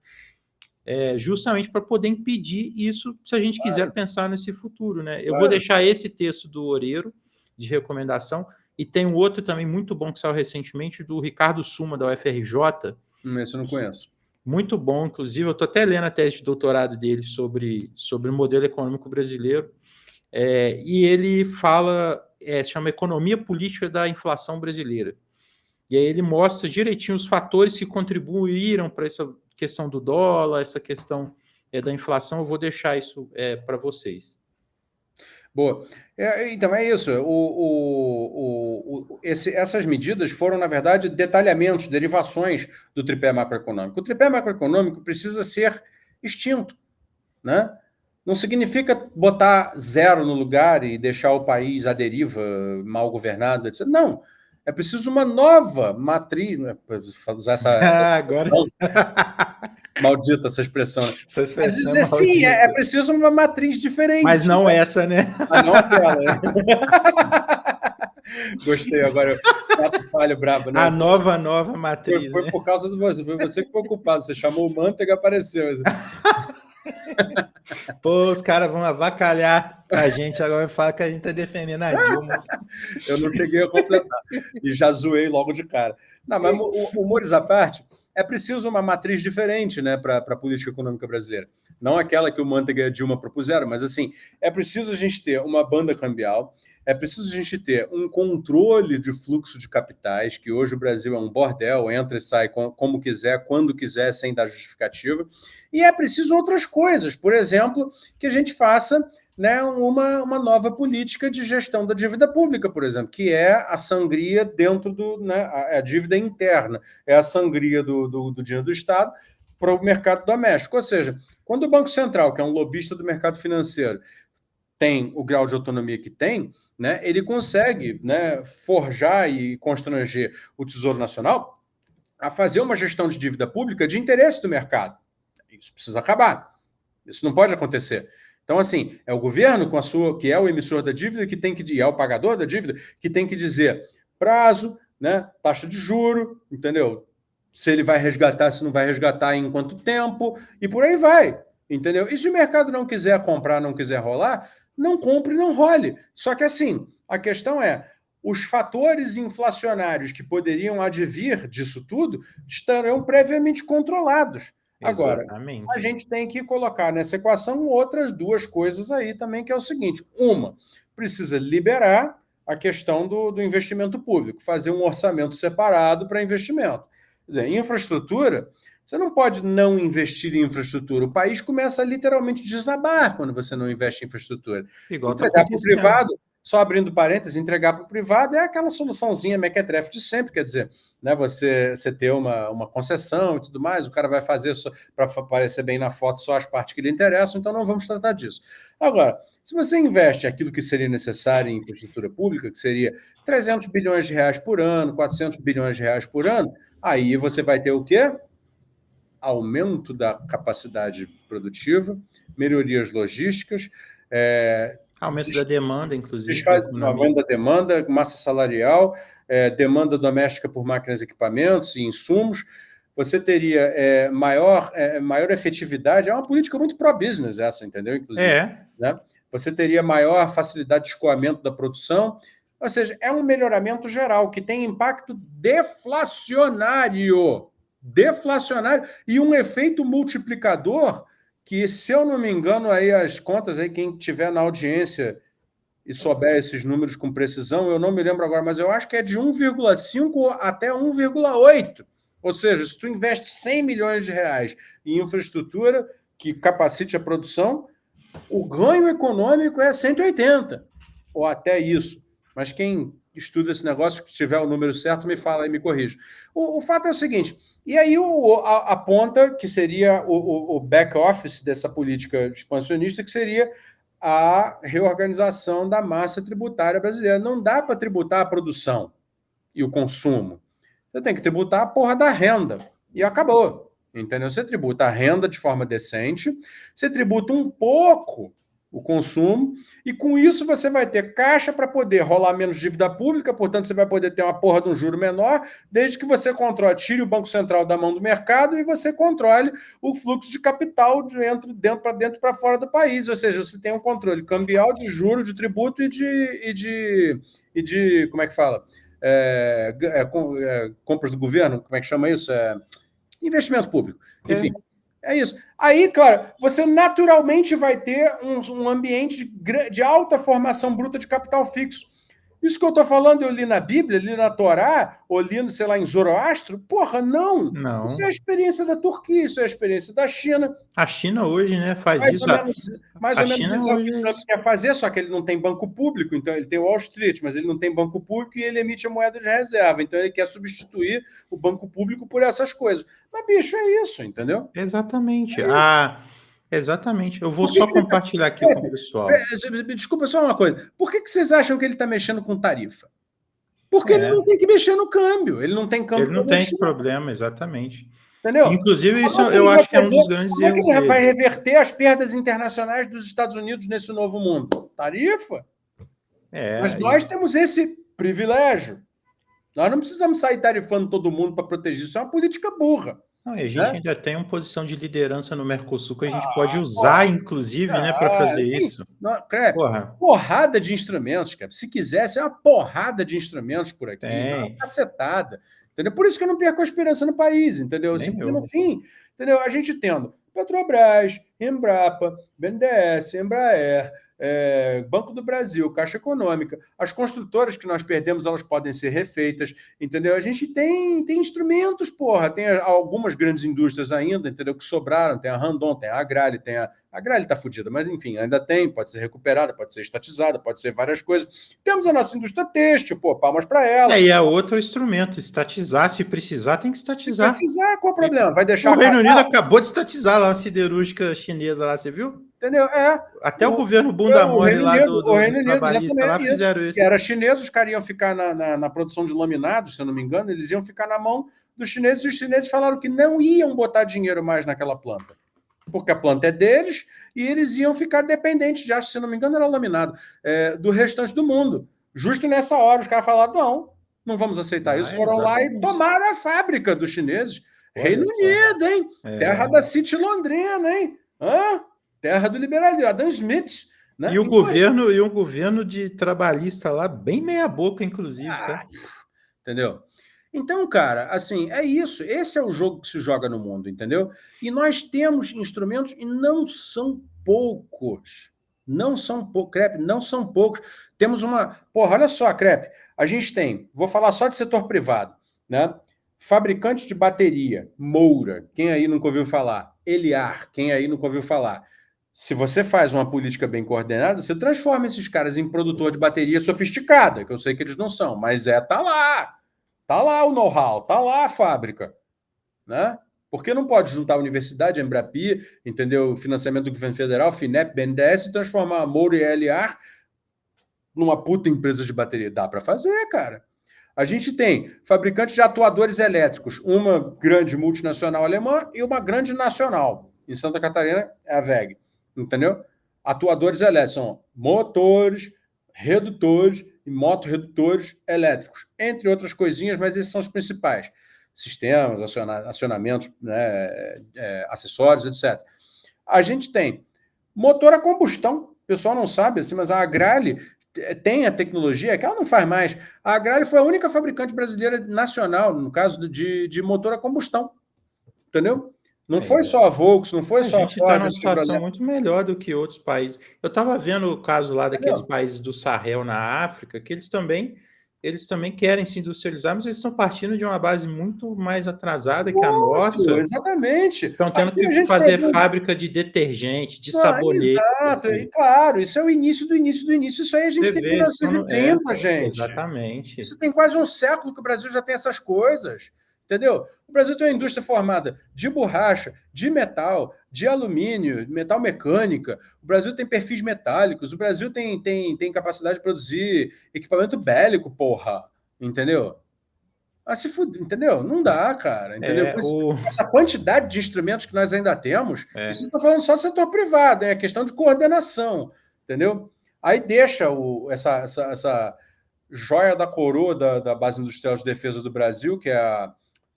justamente para poder impedir isso, se a gente quiser pensar nesse futuro, né? Eu vou deixar esse texto do Oreiro, de recomendação, e tem um outro também muito bom que saiu recentemente, do Ricardo Suma, da UFRJ. Esse eu não conheço. Muito bom, inclusive, eu estou até lendo a tese de doutorado dele sobre o modelo econômico brasileiro, e ele fala, chama Economia Política da Inflação Brasileira. E aí ele mostra direitinho os fatores que contribuíram para essa questão do dólar, essa questão da inflação. Eu vou deixar isso para vocês. Boa. Então, é isso. Essas medidas foram, na verdade, detalhamentos, derivações do tripé macroeconômico. O tripé macroeconômico precisa ser extinto, né? Não significa botar zero no lugar e deixar o país à deriva, mal governado, etc. Não. É preciso uma nova matriz, né? Usar essa agora... Maldita essa expressão. Né? Essa expressão Mas, sim, é preciso uma matriz diferente. Mas não essa, né? Mas não aquela, né? Gostei agora. Fato falho brabo, né? A nova matriz. Foi por causa de você. Foi você que foi ocupado. Você chamou o Manteiga e apareceu. Pô, os caras vão avacalhar a gente agora e falar que a gente tá defendendo a Dilma. Eu não cheguei a completar. E já zoei logo de cara. Não, mas humores à parte, é preciso uma matriz diferente, né, para a política econômica brasileira. Não aquela que o Manteiga e a Dilma propuseram, mas assim, é preciso a gente ter uma banda cambial, é preciso a gente ter um controle de fluxo de capitais, que hoje o Brasil é um bordel, entra e sai como quiser, quando quiser, sem dar justificativa. E é preciso outras coisas, por exemplo, que a gente faça, né, uma nova política de gestão da dívida pública, por exemplo, que é a sangria dentro a dívida interna, é a sangria do dinheiro do Estado para o mercado doméstico. Ou seja, quando o Banco Central, que é um lobista do mercado financeiro, tem o grau de autonomia que tem, né, ele consegue, né, forjar e constranger o Tesouro Nacional a fazer uma gestão de dívida pública de interesse do mercado. Isso precisa acabar. Isso não pode acontecer. Então, assim, é o governo, que é o emissor da dívida, que tem que, é o pagador da dívida, que tem que dizer prazo, né, taxa de juro, entendeu? Se ele vai resgatar, se não vai resgatar, em quanto tempo, e por aí vai, entendeu? E se o mercado não quiser comprar, não quiser rolar, não compre, não role. Só que, assim, a questão é, os fatores inflacionários que poderiam advir disso tudo estarão previamente controlados. Agora, exatamente, a gente tem que colocar nessa equação outras 2 coisas aí também, que é o seguinte. Uma, precisa liberar a questão do investimento público, fazer um orçamento separado para investimento. Quer dizer, infraestrutura Você não pode não investir em infraestrutura. O país começa a literalmente desabar quando você não investe em infraestrutura. Igual está Entregar para o acontecendo. privado, só abrindo parênteses, entregar para o privado é aquela soluçãozinha mequetrefe de sempre, quer dizer, né, você ter uma concessão e tudo mais, o cara vai fazer para aparecer bem na foto só as partes que lhe interessam, então não vamos tratar disso. Agora, se você investe aquilo que seria necessário em infraestrutura pública, que seria 300 bilhões de reais por ano, 400 bilhões de reais por ano, aí você vai ter o quê? Aumento da capacidade produtiva, melhorias logísticas, Aumento da demanda, inclusive, da economia. aumento da demanda, massa salarial, demanda doméstica por máquinas e equipamentos e insumos. Você teria maior efetividade. É uma política muito pró-business essa, entendeu? Inclusive, né? Você teria maior facilidade de escoamento da produção. Ou seja, é um melhoramento geral que tem impacto deflacionário e um efeito multiplicador que, se eu não me engano, aí as contas, aí quem tiver na audiência e souber esses números com precisão, eu não me lembro agora, mas eu acho que é de 1,5 até 1,8. Ou seja, se tu investe 100 milhões de reais em infraestrutura que capacite a produção, o ganho econômico é 180, ou até isso. Mas quem estuda esse negócio, que tiver o número certo, me fala e me corrija. O fato é o seguinte, e aí a ponta, que seria o back-office dessa política expansionista, que seria a reorganização da massa tributária brasileira. Não dá para tributar a produção e o consumo. Você tem que tributar a porra da renda. E acabou. Entendeu? Você tributa a renda de forma decente, você tributa um pouco o consumo, e com isso você vai ter caixa para poder rolar menos dívida pública, portanto você vai poder ter uma porra de um juro menor, desde que você tire o Banco Central da mão do mercado e você controle o fluxo de capital de dentro para fora do país, ou seja, você tem um controle cambial de juro, de tributo e de como é que fala? Compras do governo, como é que chama isso? Investimento público. Enfim, é isso. Aí, claro, você naturalmente vai ter um ambiente de alta formação bruta de capital fixo. Isso que eu estou falando, eu li na Bíblia, li na Torá, ou li, sei lá, em Zoroastro. Porra, não. Isso é a experiência da Turquia, isso é a experiência da China. A China hoje, né, faz mais isso. Mais ou menos isso é o que o Trump quer fazer, só que ele não tem banco público, então ele tem Wall Street, mas ele não tem banco público e ele emite a moeda de reserva. Então ele quer substituir o banco público por essas coisas. Mas, bicho, é isso, entendeu? Exatamente. Exatamente. Eu vou só compartilhar aqui com o pessoal. Desculpa, só uma coisa. Por que vocês acham que ele está mexendo com tarifa? Porque ele não tem que mexer no câmbio. Ele não tem câmbio. Ele não tem esse problema, exatamente. Entendeu? Inclusive, isso eu acho que é um dos grandes erros. Como é que ele vai reverter as perdas internacionais dos Estados Unidos nesse novo mundo? Tarifa? Mas nós temos esse privilégio. Nós não precisamos sair tarifando todo mundo para proteger. Isso é uma política burra. Não, e a gente ainda tem uma posição de liderança no Mercosul que a gente pode usar, inclusive, né, para fazer isso. Porrada de instrumentos, cara. Se quisesse, é uma porrada de instrumentos por aqui. Uma cacetada. Entendeu? Por isso que eu não perco a esperança no país, entendeu? Assim, porque no fim, entendeu? A gente tendo Petrobras, Embrapa, BNDES, Embraer, Banco do Brasil, Caixa Econômica, as construtoras que nós perdemos, elas podem ser refeitas, entendeu? A gente tem instrumentos, porra, tem algumas grandes indústrias ainda, entendeu? Que sobraram, tem a Randon, tem a Agrale, a Agrale tá fodida, mas enfim, ainda tem, pode ser recuperada, pode ser estatizada, pode ser várias coisas. Temos a nossa indústria têxtil, pô, palmas para ela. E é outro instrumento, estatizar, se precisar, tem que estatizar. Se precisar, qual o problema? Vai deixar o Reino Unido acabou de estatizar lá a siderúrgica chinesa lá, você viu? Entendeu? Até o governo bunda mole lá dos trabalhistas lá fizeram isso. Que era chinês, os caras iam ficar na produção de laminados, se eu não me engano, eles iam ficar na mão dos chineses, e os chineses falaram que não iam botar dinheiro mais naquela planta, porque a planta é deles, e eles iam ficar dependentes, já, se eu não me engano, era laminado, do restante do mundo. Justo nessa hora, os caras falaram, não vamos aceitar isso. Foram lá e tomaram a fábrica dos chineses. Reino Unido, hein? Terra da City Londrina, hein? Terra do liberalismo, Adam Smith. Né? E o governo de trabalhista lá, bem meia boca, inclusive. Tá? Entendeu? Então, cara, assim, é isso. Esse é o jogo que se joga no mundo, entendeu? E nós temos instrumentos e não são poucos. Não são poucos, Crepe, não são poucos. Temos uma... Porra, olha só, Crepe, a gente tem... Vou falar só de setor privado, né? Fabricante de bateria, Moura, quem aí nunca ouviu falar? Eliar, quem aí nunca ouviu falar? Se você faz uma política bem coordenada, você transforma esses caras em produtor de bateria sofisticada, que eu sei que eles não são, mas tá lá o know-how, tá lá a fábrica, né? Por que não pode juntar a universidade, a Embrapi, entendeu? Financiamento do governo federal, FINEP, BNDES, e transformar a Moura e a Eliar numa puta empresa de bateria? Dá para fazer, cara. A gente tem fabricante de atuadores elétricos, uma grande multinacional alemã e uma grande nacional. Em Santa Catarina é a WEG, entendeu? Atuadores elétricos são motores, redutores e motorredutores elétricos, entre outras coisinhas, mas esses são os principais. Sistemas, acionamentos, né, acessórios, etc. A gente tem motor a combustão. O pessoal não sabe, assim, mas a Agrale tem a tecnologia que ela não faz mais. A Agrale foi a única fabricante brasileira nacional, no caso de motor a combustão. Entendeu? Não foi só a Volkswagen, não foi só a gente está Ford. numa situação muito melhor do que outros países. Eu estava vendo o caso lá daqueles países do Sahel na África, que eles também querem se industrializar, mas eles estão partindo de uma base muito mais atrasada que a nossa. Exatamente. Estão tendo que fazer fábrica de detergente, de sabonete. Exato, e claro, isso é o início do início do início. Isso aí a gente tem 1930, gente. Exatamente. Isso tem quase um século que o Brasil já tem essas coisas. Entendeu? O Brasil tem uma indústria formada de borracha, de metal, de alumínio, metal mecânica. O Brasil tem perfis metálicos. O Brasil tem capacidade de produzir equipamento bélico, porra. Entendeu? Se fuder, entendeu? Não dá, cara. Entendeu? Essa quantidade de instrumentos que nós ainda temos, isso eu estou falando só do setor privado, é questão de coordenação. Entendeu? Aí deixa essa joia da coroa da Base Industrial de Defesa do Brasil, que é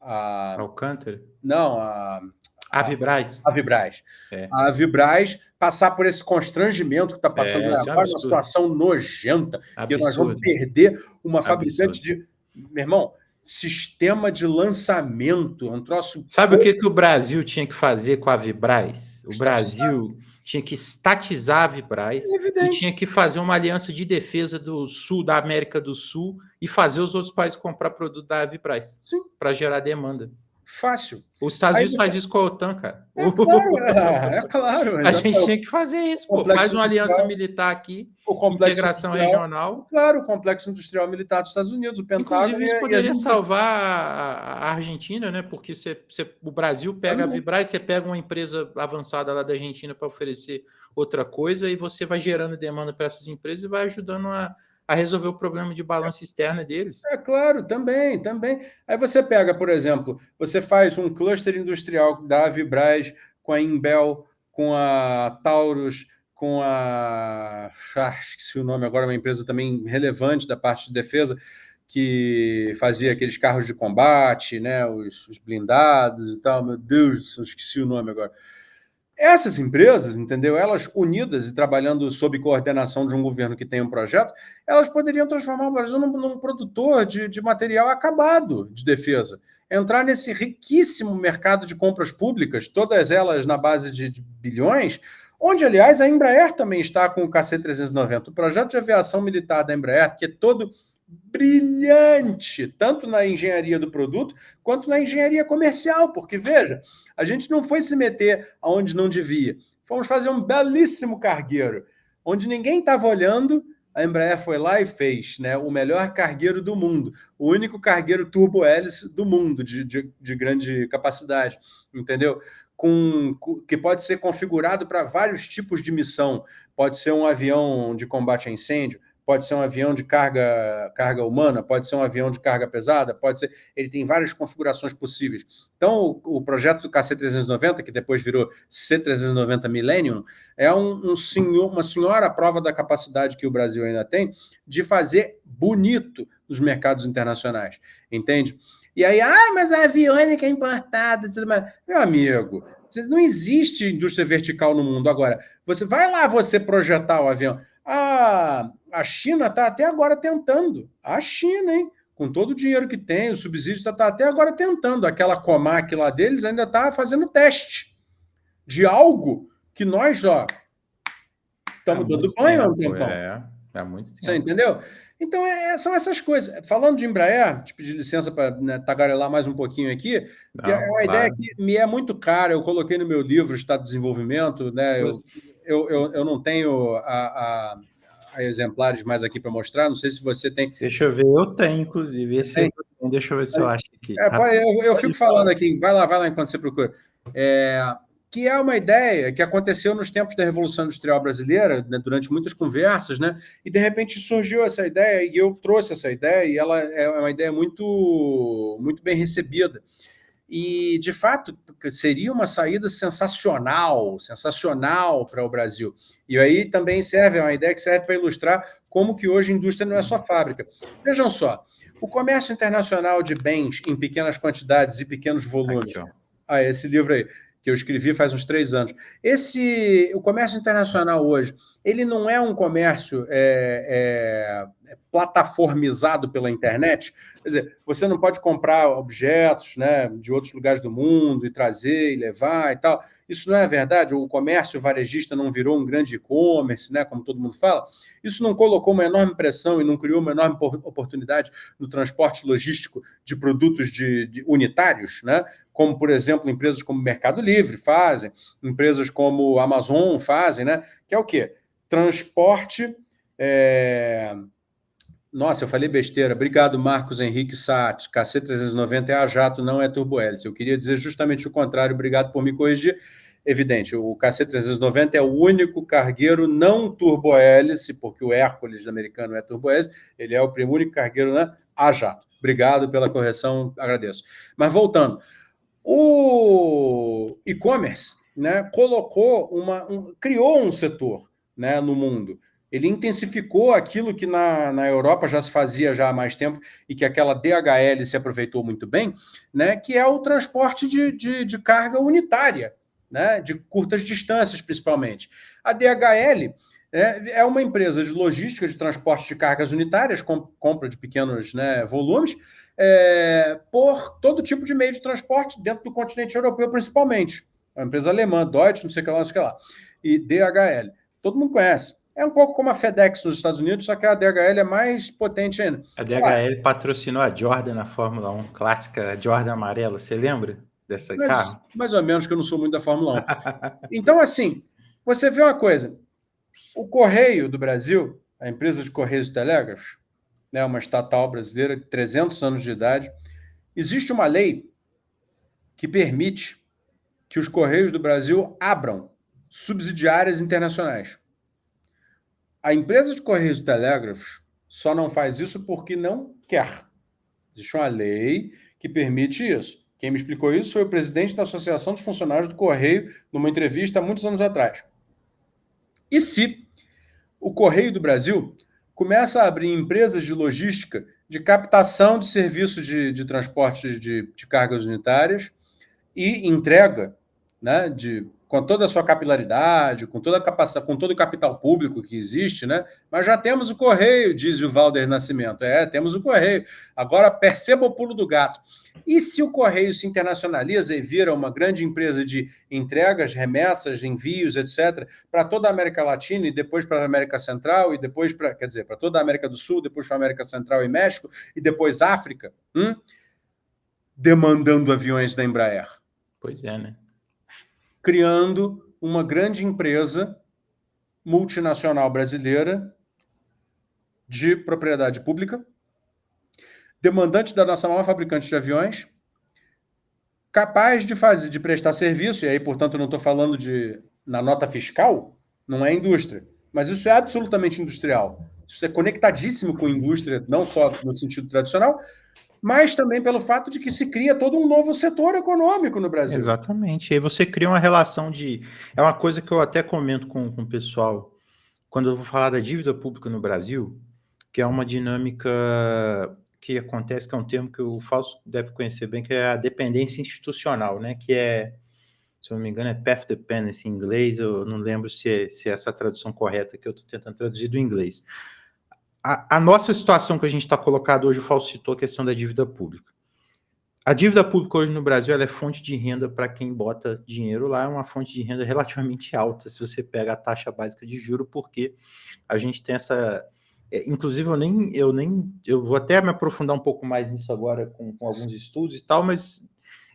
a Alcântara? Não, a Vibraz. A Vibraz. A Vibraz passar por esse constrangimento que está passando agora, uma situação nojenta, que nós vamos perder uma fabricante de... Meu irmão, sistema de lançamento, um troço... Sabe o que o Brasil tinha que fazer com a Vibraz? O Brasil tinha que estatizar a Vibraz e tinha que fazer uma aliança de defesa do sul, da América do Sul, e fazer os outros países comprar produto da Vibraz para gerar demanda. Fácil. Os Estados Unidos faz isso com a OTAN, cara. É claro. A gente tinha que fazer isso. Faz uma aliança militar aqui, integração regional. Claro, o complexo industrial militar dos Estados Unidos, o Pentágono. Inclusive, isso poderia salvar a Argentina, né? Porque o Brasil pega a Vibraz, você pega uma empresa avançada lá da Argentina para oferecer outra coisa e você vai gerando demanda para essas empresas e vai ajudando a resolver o problema de balança externa deles. É claro, também. Aí você pega, por exemplo, você faz um cluster industrial da Vibraz com a Imbel, com a Taurus, com a... esqueci o nome agora, uma empresa também relevante da parte de defesa, que fazia aqueles carros de combate, né, os blindados e tal. Meu Deus, eu esqueci o nome agora. Essas empresas, entendeu? Elas unidas e trabalhando sob coordenação de um governo que tem um projeto, elas poderiam transformar o Brasil num produtor de material acabado de defesa. Entrar nesse riquíssimo mercado de compras públicas, todas elas na base de bilhões, onde, aliás, a Embraer também está com o KC-390. O projeto de aviação militar da Embraer, que é todo brilhante, tanto na engenharia do produto, quanto na engenharia comercial, porque, veja, a gente não foi se meter aonde não devia. Fomos fazer um belíssimo cargueiro, onde ninguém estava olhando, a Embraer foi lá e fez, né, o melhor cargueiro do mundo, o único cargueiro turbo-hélice do mundo, de grande capacidade, entendeu? Que pode ser configurado para vários tipos de missão. Pode ser um avião de combate a incêndio, pode ser um avião de carga humana, pode ser um avião de carga pesada, pode ser... Ele tem várias configurações possíveis. Então, o projeto do KC-390, que depois virou C-390 Millennium, é uma senhora prova da capacidade que o Brasil ainda tem de fazer bonito nos mercados internacionais, entende? E aí, mas a aviônica é importada, tudo mais. Meu amigo, não existe indústria vertical no mundo. Agora, você projetar o avião... A China está até agora tentando. A China, hein? Com todo o dinheiro que tem, o subsídio está até agora tentando. Aquela Comac lá deles ainda está fazendo teste de algo que nós já estamos dando banho há um tempão. Há muito tempo. Você entendeu? Então, são essas coisas. Falando de Embraer, te pedir licença para tagarelar mais um pouquinho aqui, que é Não, uma ideia claro. que me é muito cara. Eu coloquei no meu livro, Estado de Desenvolvimento, né? Eu não tenho a exemplares mais aqui para mostrar, não sei se você tem. Deixa eu ver, eu tenho, inclusive. Esse Tem? eu tenho. Deixa eu ver se eu acho aqui. Eu fico Pode falando falar. aqui, vai lá enquanto você procura. Que é uma ideia que aconteceu nos tempos da Revolução Industrial Brasileira, né, durante muitas conversas, né, e de repente surgiu essa ideia e eu trouxe essa ideia e ela é uma ideia muito, muito bem recebida. E, de fato, seria uma saída sensacional para o Brasil. E aí também é uma ideia que serve para ilustrar como que hoje a indústria não é só fábrica. Vejam só, o comércio internacional de bens em pequenas quantidades e pequenos volumes. Aqui, ó. Esse livro aí, que eu escrevi faz uns 3 anos. O comércio internacional hoje, ele não é um comércio plataformizado pela internet. Quer dizer, você não pode comprar objetos, né, de outros lugares do mundo e trazer e levar e tal. Isso não é verdade. O comércio varejista não virou um grande e-commerce, né, como todo mundo fala. Isso não colocou uma enorme pressão e não criou uma enorme oportunidade no transporte logístico de produtos unitários, né? Como, por exemplo, empresas como Mercado Livre fazem, empresas como Amazon fazem, né? Que é o quê? Transporte... Nossa, eu falei besteira. Obrigado, Marcos Henrique Sat. KC390 é a jato, não é turbohélice. Eu queria dizer justamente o contrário. Obrigado por me corrigir. Evidente, o KC390 é o único cargueiro não turbohélice, porque o Hércules americano é turbohélice, ele é o único cargueiro, né, a jato. Obrigado pela correção, agradeço. Mas voltando, o e-commerce, né, criou um setor, né, no mundo. Ele intensificou aquilo que na Europa já se fazia já há mais tempo e que aquela DHL se aproveitou muito bem, né, que é o transporte de carga unitária, né, de curtas distâncias, principalmente. A DHL é uma empresa de logística de transporte de cargas unitárias, compra de pequenos, né, volumes, por todo tipo de meio de transporte dentro do continente europeu, principalmente. É uma empresa alemã, Deutsche, não sei o que lá, não sei o que lá. E DHL. Todo mundo conhece. É um pouco como a FedEx nos Estados Unidos, só que a DHL é mais potente ainda. A DHL patrocinou a Jordan na Fórmula 1, clássica Jordan amarela. Você lembra dessa carro? Mais ou menos, que eu não sou muito da Fórmula 1. Então, assim, você vê uma coisa. O Correio do Brasil, a empresa de Correios e Telégrafos, né, uma estatal brasileira de 300 anos de idade, existe uma lei que permite que os Correios do Brasil abram subsidiárias internacionais. A empresa de Correios e Telégrafos só não faz isso porque não quer. Existe uma lei que permite isso. Quem me explicou isso foi o presidente da Associação dos Funcionários do Correio, numa entrevista há muitos anos atrás. E se o Correio do Brasil começa a abrir empresas de logística de captação de serviço de transporte de cargas unitárias e entrega, né, com toda a sua capilaridade, com toda a capacidade, com todo o capital público que existe, né? Mas já temos o Correio, diz o Valder Nascimento. Temos o Correio. Agora perceba o pulo do gato. E se o Correio se internacionaliza e vira uma grande empresa de entregas, remessas, envios, etc., para toda a América Latina e depois para a América Central e depois para toda a América do Sul, depois para a América Central e México e depois África, demandando aviões da Embraer. Pois é, né? Criando uma grande empresa multinacional brasileira de propriedade pública, demandante da nossa maior fabricante de aviões, capaz de prestar serviço, e aí, portanto, eu não estou falando na nota fiscal, não é indústria, mas isso é absolutamente industrial. Isso é conectadíssimo com a indústria, não só no sentido tradicional, mas também pelo fato de que se cria todo um novo setor econômico no Brasil. Exatamente. E aí você cria uma relação de... É uma coisa que eu até comento com o pessoal, quando eu vou falar da dívida pública no Brasil, que é uma dinâmica que acontece, que é um termo que o Fausto deve conhecer bem, que é a dependência institucional, né? Que é, se eu não me engano, é path dependence em inglês, eu não lembro se é essa a tradução correta que eu estou tentando traduzir do inglês. A nossa situação que a gente está colocado hoje, o Fausto citou a questão da dívida pública. A dívida pública hoje no Brasil ela é fonte de renda para quem bota dinheiro lá, é uma fonte de renda relativamente alta, se você pega a taxa básica de juro, porque a gente tem Inclusive, eu vou até me aprofundar um pouco mais nisso agora com alguns estudos e tal, mas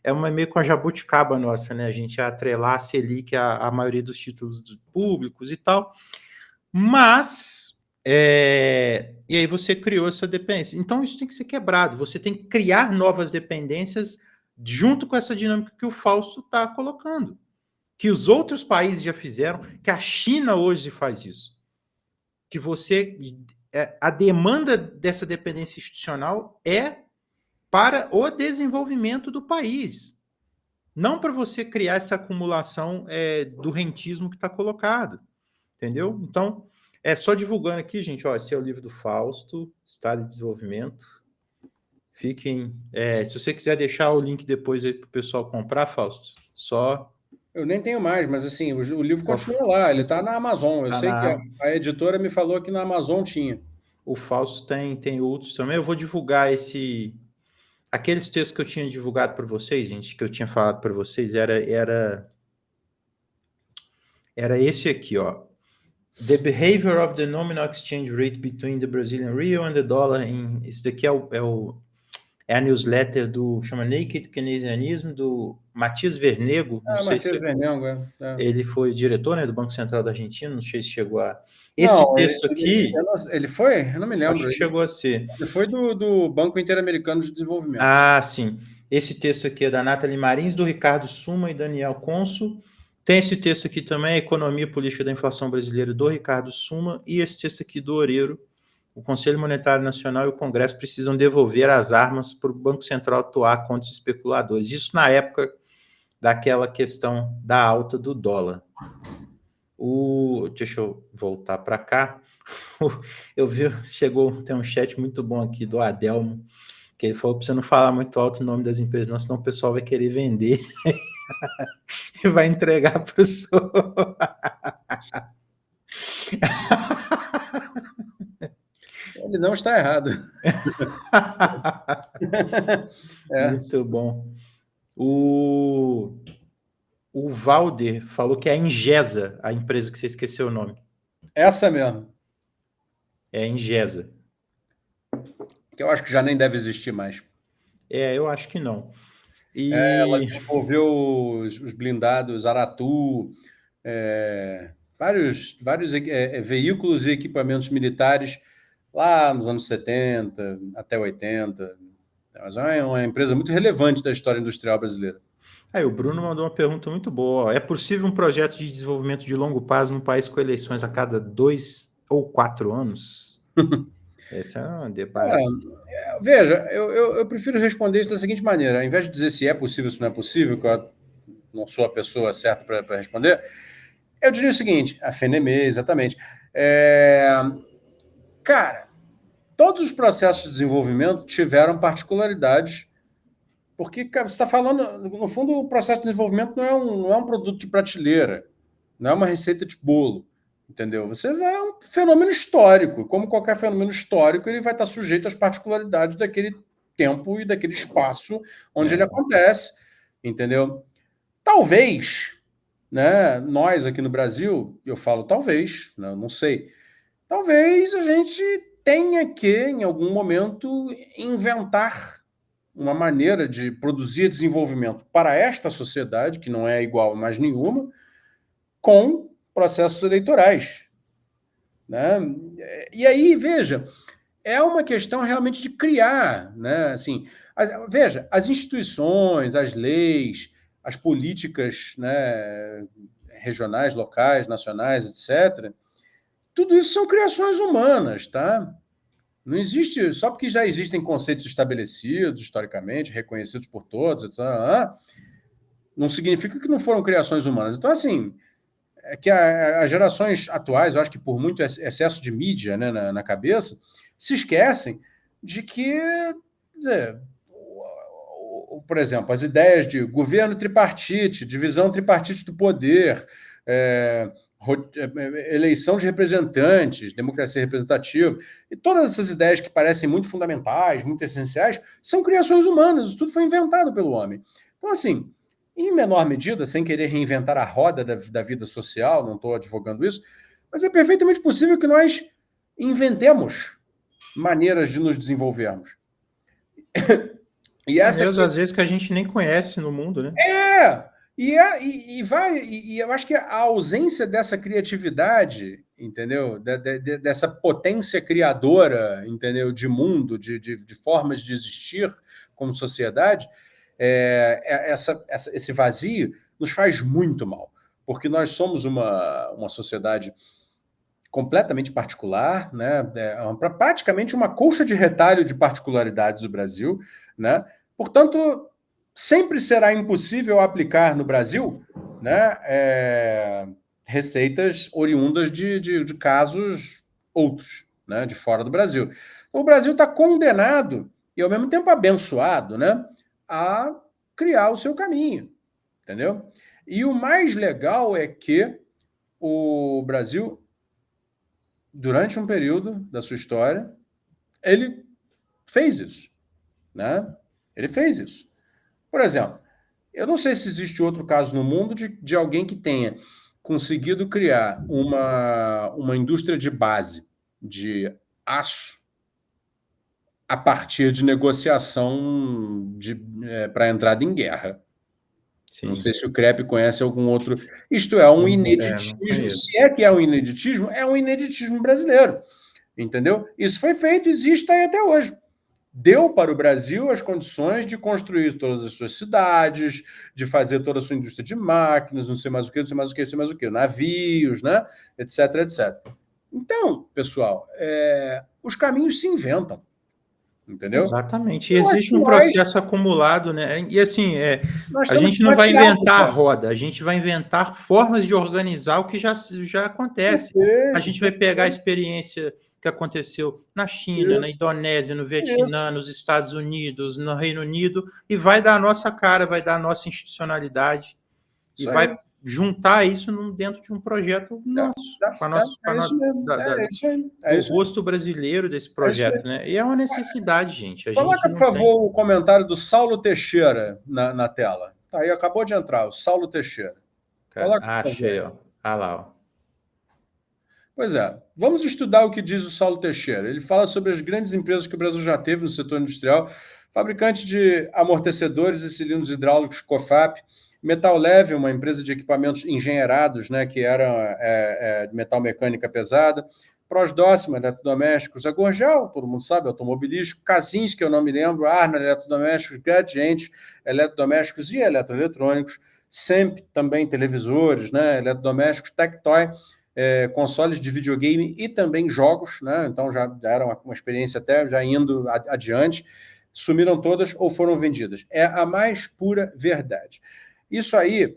é meio com a jabuticaba nossa, né? A gente atrelar a Selic a maioria dos títulos públicos e tal. Mas, e aí você criou essa dependência. Então, isso tem que ser quebrado. Você tem que criar novas dependências junto com essa dinâmica que o Fausto está colocando. Que os outros países já fizeram, que a China hoje faz isso. Que a demanda dessa dependência institucional é para o desenvolvimento do país. Não para você criar essa acumulação do rentismo que está colocado. Entendeu? Então, só divulgando aqui, gente, ó, esse é o livro do Fausto, Estado de Desenvolvimento. Fiquem... se você quiser deixar o link depois aí para o pessoal comprar, Fausto, só... Eu nem tenho mais, mas assim, o livro continua lá, ele está na Amazon. Eu sei que a editora me falou que na Amazon tinha. O Fausto tem outros também. Eu vou divulgar aqueles textos que eu tinha divulgado para vocês, gente, que eu tinha falado para vocês, era esse aqui, ó. The behavior of the nominal exchange rate between the Brazilian real and the dollar. Esse daqui é a newsletter chama Naked Keynesianism, do Matias Vernego. Não sei Matias Vernego, ele foi diretor, né, do Banco Central da Argentina, não sei se chegou a... Esse texto aqui... Ele foi? Eu não me lembro. Acho que chegou a ser. Ele foi do Banco Interamericano de Desenvolvimento. Ah, sim. Esse texto aqui é da Nathalie Marins, do Ricardo Suma e Daniel Consul. Tem esse texto aqui também, a Economia Política da Inflação Brasileira, do Ricardo Suma, e esse texto aqui do Oreiro. O Conselho Monetário Nacional e o Congresso precisam devolver as armas para o Banco Central atuar contra os especuladores. Isso na época daquela questão da alta do dólar. Deixa eu voltar para cá. Eu vi, tem um chat muito bom aqui do Adelmo, que ele falou para você não falar muito alto o nome das empresas, não, senão o pessoal vai querer vender e vai entregar para o senhor. Ele não está errado. Muito bom. O Valder falou que é a Ingesa, a empresa que você esqueceu o nome. Essa mesmo. É a Ingesa. Que eu acho que já nem deve existir mais. Eu acho que não. Ela desenvolveu os blindados Aratu, vários veículos e equipamentos militares lá nos anos 70 até 80. Mas é uma empresa muito relevante da história industrial brasileira. O Bruno mandou uma pergunta muito boa. É possível um projeto de desenvolvimento de longo prazo num país com eleições a cada 2 ou 4 anos? Esse é um debate. Veja, eu prefiro responder isso da seguinte maneira. Ao invés de dizer se é possível ou se não é possível, que eu não sou a pessoa certa para responder, eu diria o seguinte, a FNME, exatamente. Cara, todos os processos de desenvolvimento tiveram particularidades, porque, cara, você está falando, no fundo, o processo de desenvolvimento não é um produto de prateleira, não é uma receita de bolo, entendeu? Você é um fenômeno histórico, como qualquer fenômeno histórico, ele vai estar sujeito às particularidades daquele tempo e daquele espaço onde ele acontece, entendeu? Talvez, né, nós aqui no Brasil, eu falo talvez, né, não sei, talvez a gente tenha que, em algum momento, inventar uma maneira de produzir desenvolvimento para esta sociedade, que não é igual a mais nenhuma, com processos eleitorais. Né? E aí, veja, é uma questão realmente de criar, né? Assim, veja, as instituições, as leis, as políticas, né, regionais, locais, nacionais, etc., tudo isso são criações humanas, tá? Não existe, só porque já existem conceitos estabelecidos, historicamente, reconhecidos por todos, etc., não significa que não foram criações humanas. Então, assim, é que as gerações atuais, eu acho que por muito excesso de mídia, né, na cabeça, se esquecem de que, quer dizer, por exemplo, as ideias de governo tripartite, divisão tripartite do poder, eleição de representantes, democracia representativa, e todas essas ideias que parecem muito fundamentais, muito essenciais, são criações humanas, isso tudo foi inventado pelo homem. Então, assim, em menor medida, sem querer reinventar a roda da vida social, não estou advogando isso, mas é perfeitamente possível que nós inventemos maneiras de nos desenvolvermos. E essa às vezes que a gente nem conhece no mundo, né? E eu acho que a ausência dessa criatividade, entendeu? Dessa potência criadora, entendeu? De mundo, de formas de existir como sociedade, esse vazio nos faz muito mal, porque nós somos uma sociedade completamente particular, né? Praticamente uma colcha de retalho de particularidades do Brasil, né? Portanto, sempre será impossível aplicar no Brasil, né, receitas oriundas de casos outros, né, de fora do Brasil. Então, o Brasil está condenado e, ao mesmo tempo, abençoado, né, a criar o seu caminho, entendeu? E o mais legal é que o Brasil, durante um período da sua história, ele fez isso, né? Ele fez isso. Por exemplo, eu não sei se existe outro caso no mundo de alguém que tenha conseguido criar uma indústria de base de aço a partir de negociação para entrada em guerra. Sim. Não sei se o Crepe conhece algum outro. Isto é um ineditismo. Se é que é um ineditismo brasileiro. Entendeu? Isso foi feito, existe aí até hoje. Deu para o Brasil as condições de construir todas as suas cidades, de fazer toda a sua indústria de máquinas, não sei mais o que, não sei mais o que, não sei mais o que, navios, né? Etc, etc. Então, pessoal, os caminhos se inventam, entendeu? Exatamente. E existe um processo acumulado, né? E assim, a gente não vai inventar a roda, a gente vai inventar formas de organizar o que já acontece. A gente vai pegar a experiência que aconteceu na China, na Indonésia, no Vietnã, nos Estados Unidos, no Reino Unido, e vai dar a nossa cara, vai dar a nossa institucionalidade, e vai juntar isso dentro de um projeto nosso, o rosto brasileiro desse projeto, né? E é uma necessidade, gente. Coloca, por favor, o comentário do Saulo Teixeira na tela. Tá aí, acabou de entrar, o Saulo Teixeira. Achei, ó. Ah lá, ó. Pois é, vamos estudar o que diz o Saulo Teixeira. Ele fala sobre as grandes empresas que o Brasil já teve no setor industrial, fabricante de amortecedores e cilindros hidráulicos COFAP, Metal Leve, uma empresa de equipamentos engenheirados, né, que era de metal mecânica pesada, Prosdócima, eletrodomésticos, a Gorgel, todo mundo sabe, automobilístico, Casins, que eu não me lembro, Arna, eletrodomésticos, Gradiente, eletrodomésticos e eletroeletrônicos, Semp, também televisores, né, eletrodomésticos, Tectoy, consoles de videogame e também jogos, né? Então já era uma experiência até já indo adiante, sumiram todas ou foram vendidas. É a mais pura verdade. Isso aí,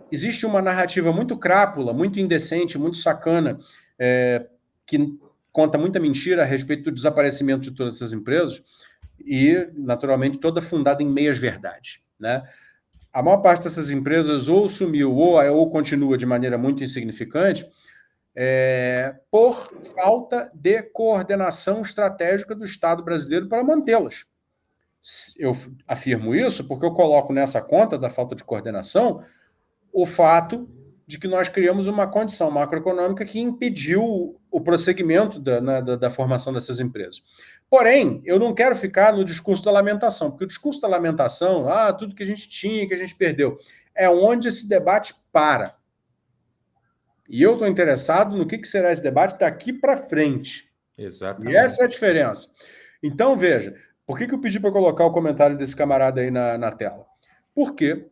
existe uma narrativa muito crápula, muito indecente, muito sacana, que conta muita mentira a respeito do desaparecimento de todas essas empresas e, naturalmente, toda fundada em meias verdades, né? A maior parte dessas empresas ou sumiu ou continua de maneira muito insignificante por falta de coordenação estratégica do Estado brasileiro para mantê-las. Eu afirmo isso porque eu coloco nessa conta da falta de coordenação o fato de que nós criamos uma condição macroeconômica que impediu o prosseguimento da formação dessas empresas. Porém, eu não quero ficar no discurso da lamentação, porque o discurso da lamentação, tudo que a gente tinha, que a gente perdeu, é onde esse debate para. E eu estou interessado no que será esse debate daqui para frente. Exatamente. E essa é a diferença. Então, veja, por que eu pedi para colocar o comentário desse camarada aí na tela? Porque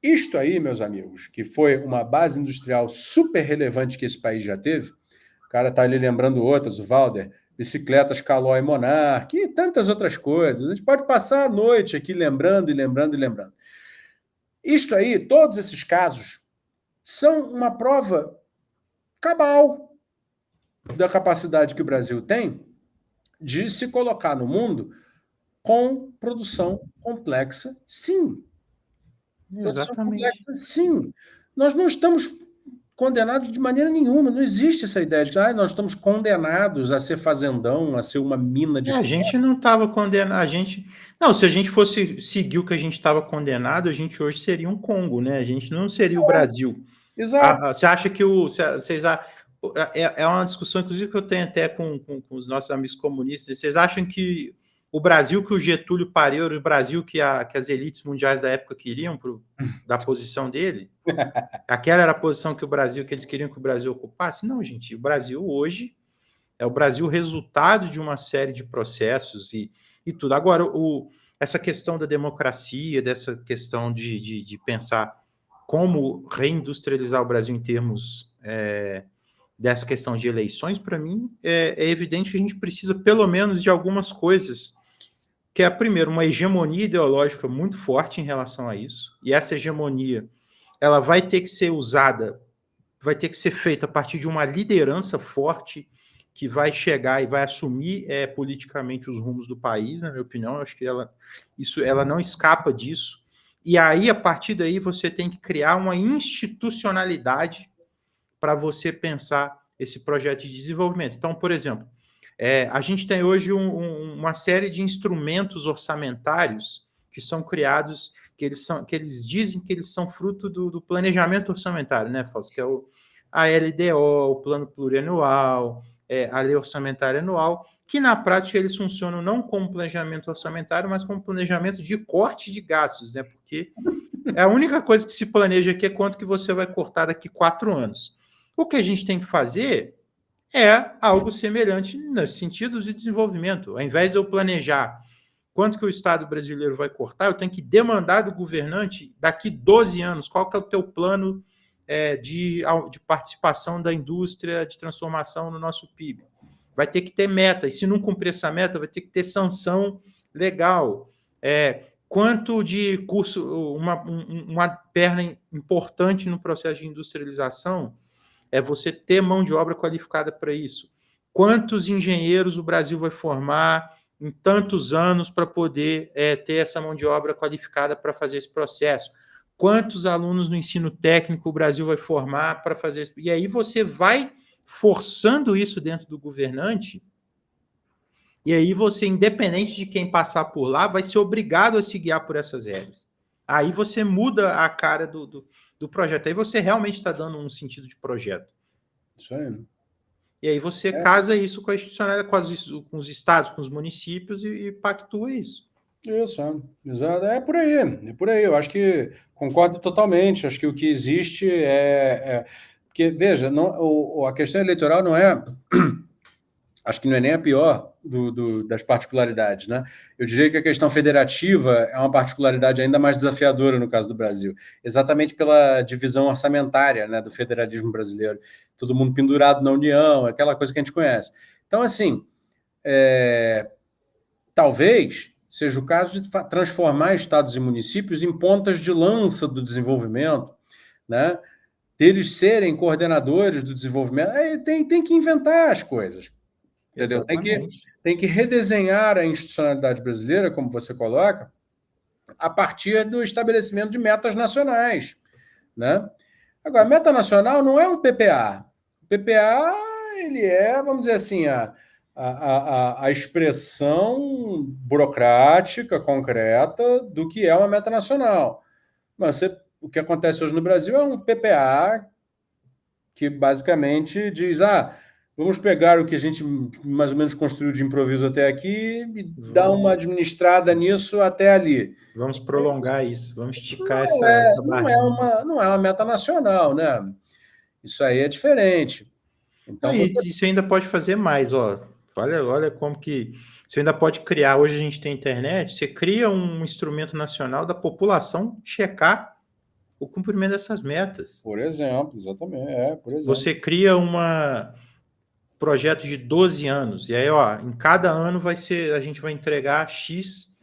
isto aí, meus amigos, que foi uma base industrial super relevante que esse país já teve, o cara está ali lembrando outras, o Valder, bicicletas Calói Monarch e tantas outras coisas. A gente pode passar a noite aqui lembrando e lembrando e lembrando. Isto aí, todos esses casos, são uma prova cabal da capacidade que o Brasil tem de se colocar no mundo com produção complexa, sim. Exatamente. Complexa, sim. Nós não estamos condenados de maneira nenhuma. Não existe essa ideia de que nós estamos condenados a ser fazendão, a ser uma mina de ferro. A gente não estava condenado. Não, se a gente fosse seguir o que a gente estava condenado, a gente hoje seria um Congo, né? A gente não seria o Brasil. Exato. Você acha que é uma discussão, inclusive, que eu tenho até com os nossos amigos comunistas. Vocês acham que o Brasil que o Getúlio pariu era o Brasil que as elites mundiais da época queriam, da posição dele? Aquela era a posição que eles queriam que o Brasil ocupasse? Não, gente. O Brasil hoje é o Brasil resultado de uma série de processos e tudo. Agora, essa questão da democracia, dessa questão de pensar como reindustrializar o Brasil em termos dessa questão de eleições, para mim, é evidente que a gente precisa, pelo menos, de algumas coisas, que é, primeiro, uma hegemonia ideológica muito forte em relação a isso, e essa hegemonia ela vai ter que ser usada, vai ter que ser feita a partir de uma liderança forte que vai chegar e vai assumir politicamente os rumos do país, na minha opinião. Eu acho que ela não escapa disso. E aí, a partir daí, você tem que criar uma institucionalidade para você pensar esse projeto de desenvolvimento. Então, por exemplo, a gente tem hoje uma série de instrumentos orçamentários que são criados, que eles dizem que eles são fruto do planejamento orçamentário, né, Fausto? Que é a LDO, o Plano Plurianual, a Lei Orçamentária Anual, que na prática eles funcionam não como planejamento orçamentário, mas como planejamento de corte de gastos, né? Porque a única coisa que se planeja aqui é quanto que você vai cortar daqui 4 anos. O que a gente tem que fazer é algo semelhante nos sentidos de desenvolvimento. Ao invés de eu planejar quanto que o Estado brasileiro vai cortar, eu tenho que demandar do governante, daqui 12 anos, qual que é o teu plano de participação da indústria de transformação no nosso PIB. Vai ter que ter meta, e se não cumprir essa meta, vai ter que ter sanção legal. Quanto de curso, uma perna importante no processo de industrialização é você ter mão de obra qualificada para isso. Quantos engenheiros o Brasil vai formar em tantos anos para poder ter essa mão de obra qualificada para fazer esse processo? Quantos alunos no ensino técnico o Brasil vai formar para fazer isso? E aí você vai forçando isso dentro do governante, e aí você, independente de quem passar por lá, vai ser obrigado a se guiar por essas regras. Aí você muda a cara do projeto. Aí você realmente está dando um sentido de projeto. Isso aí. E aí você casa isso com a institucionalidade, com os estados, com os municípios e pactua isso. Isso, exato. É por aí. Eu acho que concordo totalmente. Acho que o que existe porque, veja, a questão eleitoral não é... Acho que não é nem a pior das particularidades, né? Eu diria que a questão federativa é uma particularidade ainda mais desafiadora no caso do Brasil, exatamente pela divisão orçamentária, né, do federalismo brasileiro. Todo mundo pendurado na União, aquela coisa que a gente conhece. Então, assim, talvez seja o caso de transformar estados e municípios em pontas de lança do desenvolvimento, né? Deles serem coordenadores do desenvolvimento. Tem que inventar as coisas. Entendeu? Tem que redesenhar a institucionalidade brasileira, como você coloca, a partir do estabelecimento de metas nacionais, né? Agora, meta nacional não é um PPA. O PPA, ele vamos dizer assim, a expressão burocrática, concreta, do que é uma meta nacional. Mas o que acontece hoje no Brasil é um PPA que basicamente diz... vamos pegar o que a gente mais ou menos construiu de improviso até aqui e dar uma administrada nisso até ali. Vamos prolongar isso, vamos esticar essa barrinha. Não é uma meta nacional, né? Isso aí é diferente. Então, Isso ainda pode fazer mais, ó. Olha como que você ainda pode criar. Hoje a gente tem internet, você cria um instrumento nacional da população checar o cumprimento dessas metas. Por exemplo, exatamente. Por exemplo. Você cria projeto de 12 anos, e aí, em cada ano a gente vai entregar X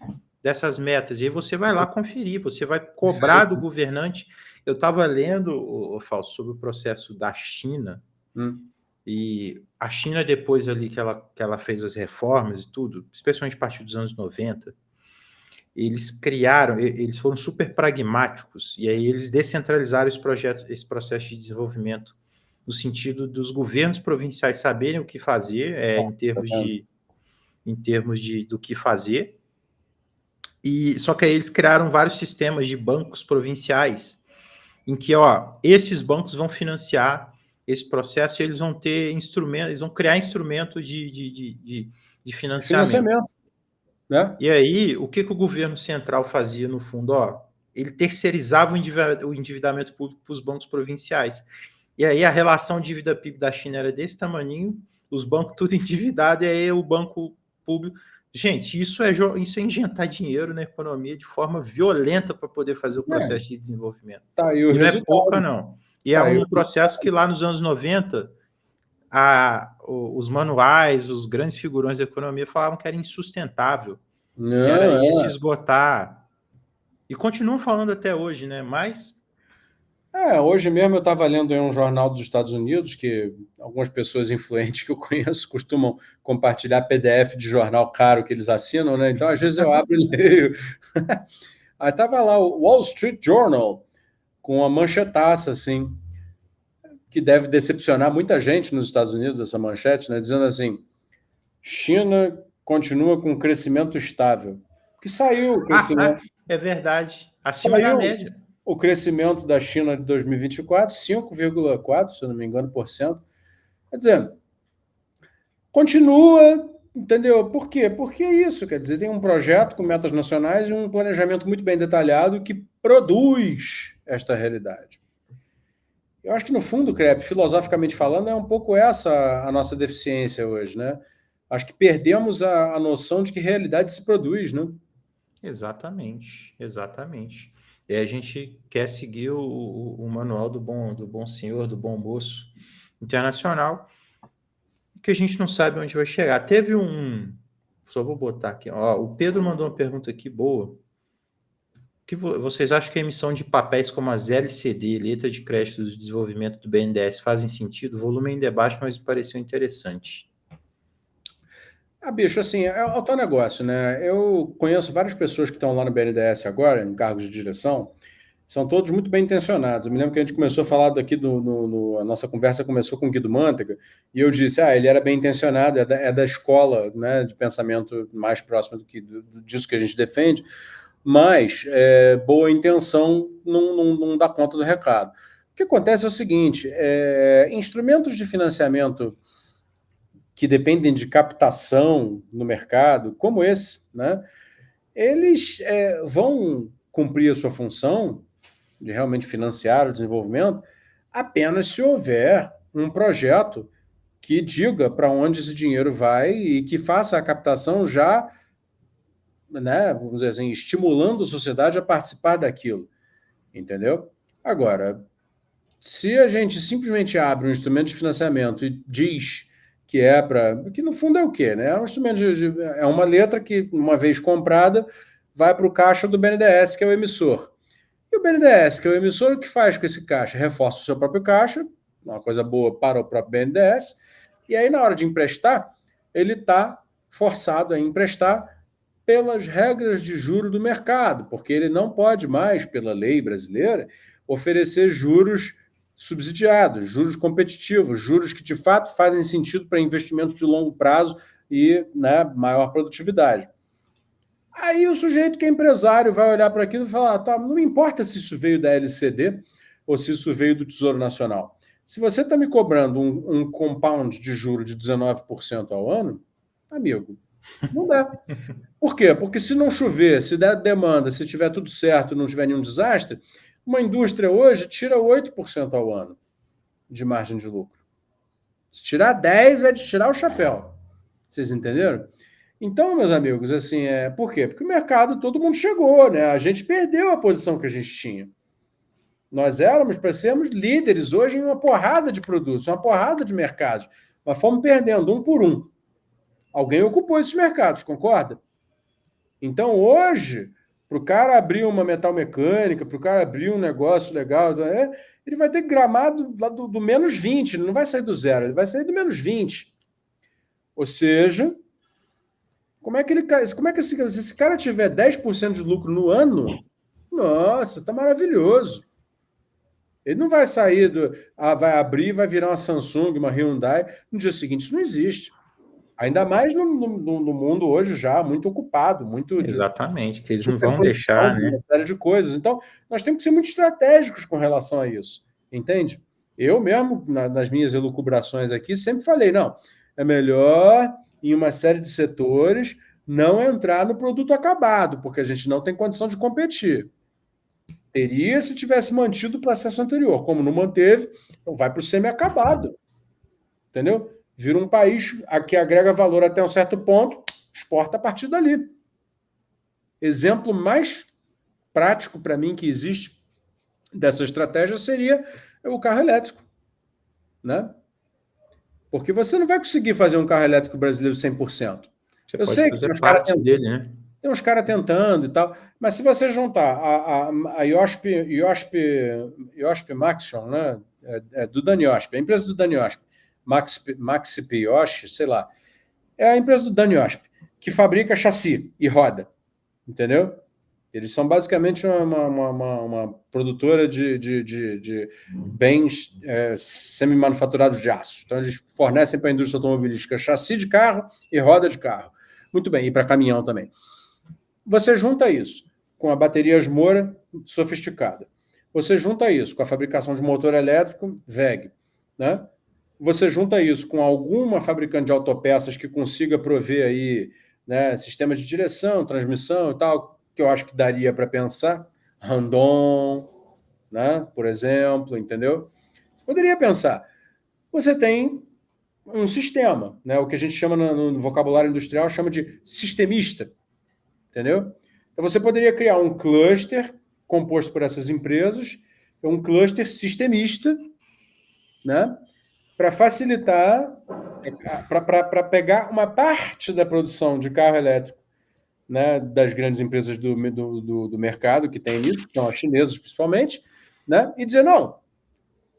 dessas metas, e aí você vai lá conferir, você vai cobrar do governante. Eu estava lendo, Fausto, sobre o processo da China, e a China, depois ali que ela fez as reformas e tudo, especialmente a partir dos anos 90, eles foram super pragmáticos, e aí eles descentralizaram esse processo de desenvolvimento, no sentido dos governos provinciais saberem o que fazer, em termos do que fazer. Só que aí eles criaram vários sistemas de bancos provinciais, em que esses bancos vão financiar esse processo e eles vão ter instrumentos, eles vão criar instrumentos de financiamento. Né? E aí, o que o governo central fazia no fundo? Ele terceirizava o endividamento público para os bancos provinciais. E aí a relação dívida-PIB da China era desse tamaninho, os bancos tudo endividados, e aí o banco público... Gente, isso é injetar dinheiro na economia de forma violenta para poder fazer o processo de desenvolvimento. Tá aí o e não resultado. É pouca, não. E é um processo que lá nos anos 90, os manuais, os grandes figurões da economia falavam que era insustentável, que era isso esgotar. E continuam falando até hoje, né? Mas... hoje mesmo eu estava lendo em um jornal dos Estados Unidos, que algumas pessoas influentes que eu conheço costumam compartilhar PDF de jornal caro que eles assinam, né? Então, às vezes eu abro e leio. Aí estava lá o Wall Street Journal, com uma manchetaça, assim, que deve decepcionar muita gente nos Estados Unidos, essa manchete, né? Dizendo assim, China continua com crescimento estável. Que saiu o crescimento... É verdade. Acima da média. O crescimento da China de 2024, 5,4%, se eu não me engano, por cento. Quer dizer, continua, entendeu? Por quê? Porque é isso, quer dizer, tem um projeto com metas nacionais e um planejamento muito bem detalhado que produz esta realidade. Eu acho que, no fundo, Crepe, filosoficamente falando, é um pouco essa a nossa deficiência hoje, né? Acho que perdemos a noção de que realidade se produz, né? Exatamente, exatamente. E a gente quer seguir o manual do bom senhor, do bom moço internacional, que a gente não sabe onde vai chegar. Teve só vou botar aqui, o Pedro mandou uma pergunta aqui boa. Que vocês acham que a emissão de papéis como as LCD, letra de crédito de desenvolvimento do BNDES, fazem sentido? O volume ainda é baixo, mas pareceu interessante. Bicho, assim, é o tal negócio, né? Eu conheço várias pessoas que estão lá no BNDES agora, em cargos de direção, são todos muito bem intencionados. Eu me lembro que a gente começou a falar daqui, a nossa conversa começou com o Guido Mantega, e eu disse, ele era bem intencionado, é da escola, né, de pensamento mais próxima disso que a gente defende, mas boa intenção não dá conta do recado. O que acontece é o seguinte, instrumentos de financiamento que dependem de captação no mercado, como esse, né, eles vão cumprir a sua função de realmente financiar o desenvolvimento apenas se houver um projeto que diga para onde esse dinheiro vai e que faça a captação já, né, vamos dizer assim, estimulando a sociedade a participar daquilo, entendeu? Agora, se a gente simplesmente abre um instrumento de financiamento e diz que no fundo é o quê? Né? É um instrumento é uma letra que, uma vez comprada, vai para o caixa do BNDES, que é o emissor. E o BNDES, que é o emissor, o que faz com esse caixa? Reforça o seu próprio caixa, uma coisa boa para o próprio BNDES, e aí, na hora de emprestar, ele está forçado a emprestar pelas regras de juro do mercado, porque ele não pode mais, pela lei brasileira, oferecer juros subsidiados, juros competitivos, juros que de fato fazem sentido para investimentos de longo prazo e, né, maior produtividade. Aí o sujeito que é empresário vai olhar para aquilo e falar, tá, não importa se isso veio da LCD ou se isso veio do Tesouro Nacional. Se você está me cobrando um compound de juro de 19% ao ano, amigo, não dá. Por quê? Porque se não chover, se der demanda, se tiver tudo certo, não tiver nenhum desastre, uma indústria hoje tira 8% ao ano de margem de lucro. Se tirar 10% é de tirar o chapéu. Vocês entenderam? Então, meus amigos, assim, por quê? Porque o mercado, todo mundo chegou, né? A gente perdeu a posição que a gente tinha. Nós éramos para sermos líderes hoje em uma porrada de produtos, uma porrada de mercados, mas fomos perdendo um por um. Alguém ocupou esses mercados, concorda? Então, hoje, para o cara abrir uma metal mecânica, para o cara abrir um negócio legal, ele vai ter que gramar lá do menos 20, ele não vai sair do zero, ele vai sair do menos 20. Ou seja, se esse cara tiver 10% de lucro no ano, nossa, tá maravilhoso. Ele não vai sair vai abrir, vai virar uma Samsung, uma Hyundai, no dia seguinte. Isso não existe. Ainda mais no mundo hoje já muito ocupado, muito... Exatamente, que eles não vão deixar, né? Uma série de coisas. Então, nós temos que ser muito estratégicos com relação a isso, entende? Eu mesmo, nas minhas elucubrações aqui, sempre falei, não, é melhor, em uma série de setores, não entrar no produto acabado, porque a gente não tem condição de competir. Teria se tivesse mantido o processo anterior. Como não manteve, então vai para o semi-acabado. Entendeu? Vira um país que agrega valor até um certo ponto, exporta a partir dali. Exemplo mais prático para mim que existe dessa estratégia seria o carro elétrico. Né? Porque você não vai conseguir fazer um carro elétrico brasileiro 100%. Você Eu pode sei que fazer parte dele, né? tem uns caras tentando e tal, mas se você juntar a IOSP Maxion, né? Do Dan Iosp, a empresa do Dan Iosp, Maxip Iosp, sei lá, é a empresa do Dan Iosp, que fabrica chassi e roda, entendeu? Eles são basicamente uma produtora de bens semi-manufaturados de aço. Então, eles fornecem para a indústria automobilística chassi de carro e roda de carro. Muito bem, e para caminhão também. Você junta isso com a bateria Asmora sofisticada. Você junta isso com a fabricação de motor elétrico WEG. Né? Você junta isso com alguma fabricante de autopeças que consiga prover aí, né, sistemas de direção, transmissão e tal, que eu acho que daria para pensar. Randon, né, por exemplo, entendeu? Você poderia pensar. Você tem um sistema, né, o que a gente chama no vocabulário industrial, chama de sistemista. Entendeu? Então você poderia criar um cluster composto por essas empresas, um cluster sistemista, né? Para facilitar, para pegar uma parte da produção de carro elétrico, né, das grandes empresas do mercado que tem isso, que são as chinesas principalmente, né? E dizer, não,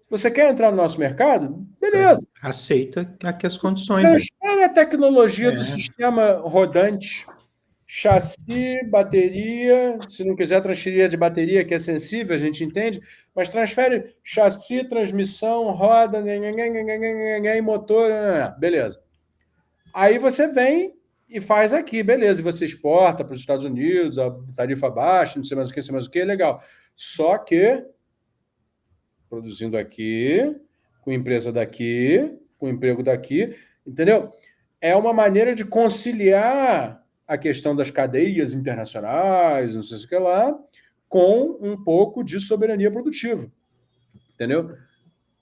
se você quer entrar no nosso mercado, beleza. Aceita aqui as condições. Transfere a tecnologia do sistema rodante, chassi, bateria, se não quiser transferir de bateria, que é sensível, a gente entende, mas transfere chassi, transmissão, roda, e motor, beleza. Aí você vem e faz aqui, beleza, e você exporta para os Estados Unidos, a tarifa baixa, não sei mais o que, legal. Só que, produzindo aqui, com empresa daqui, com emprego daqui, entendeu? É uma maneira de conciliar a questão das cadeias internacionais, não sei o que lá, com um pouco de soberania produtiva. Entendeu?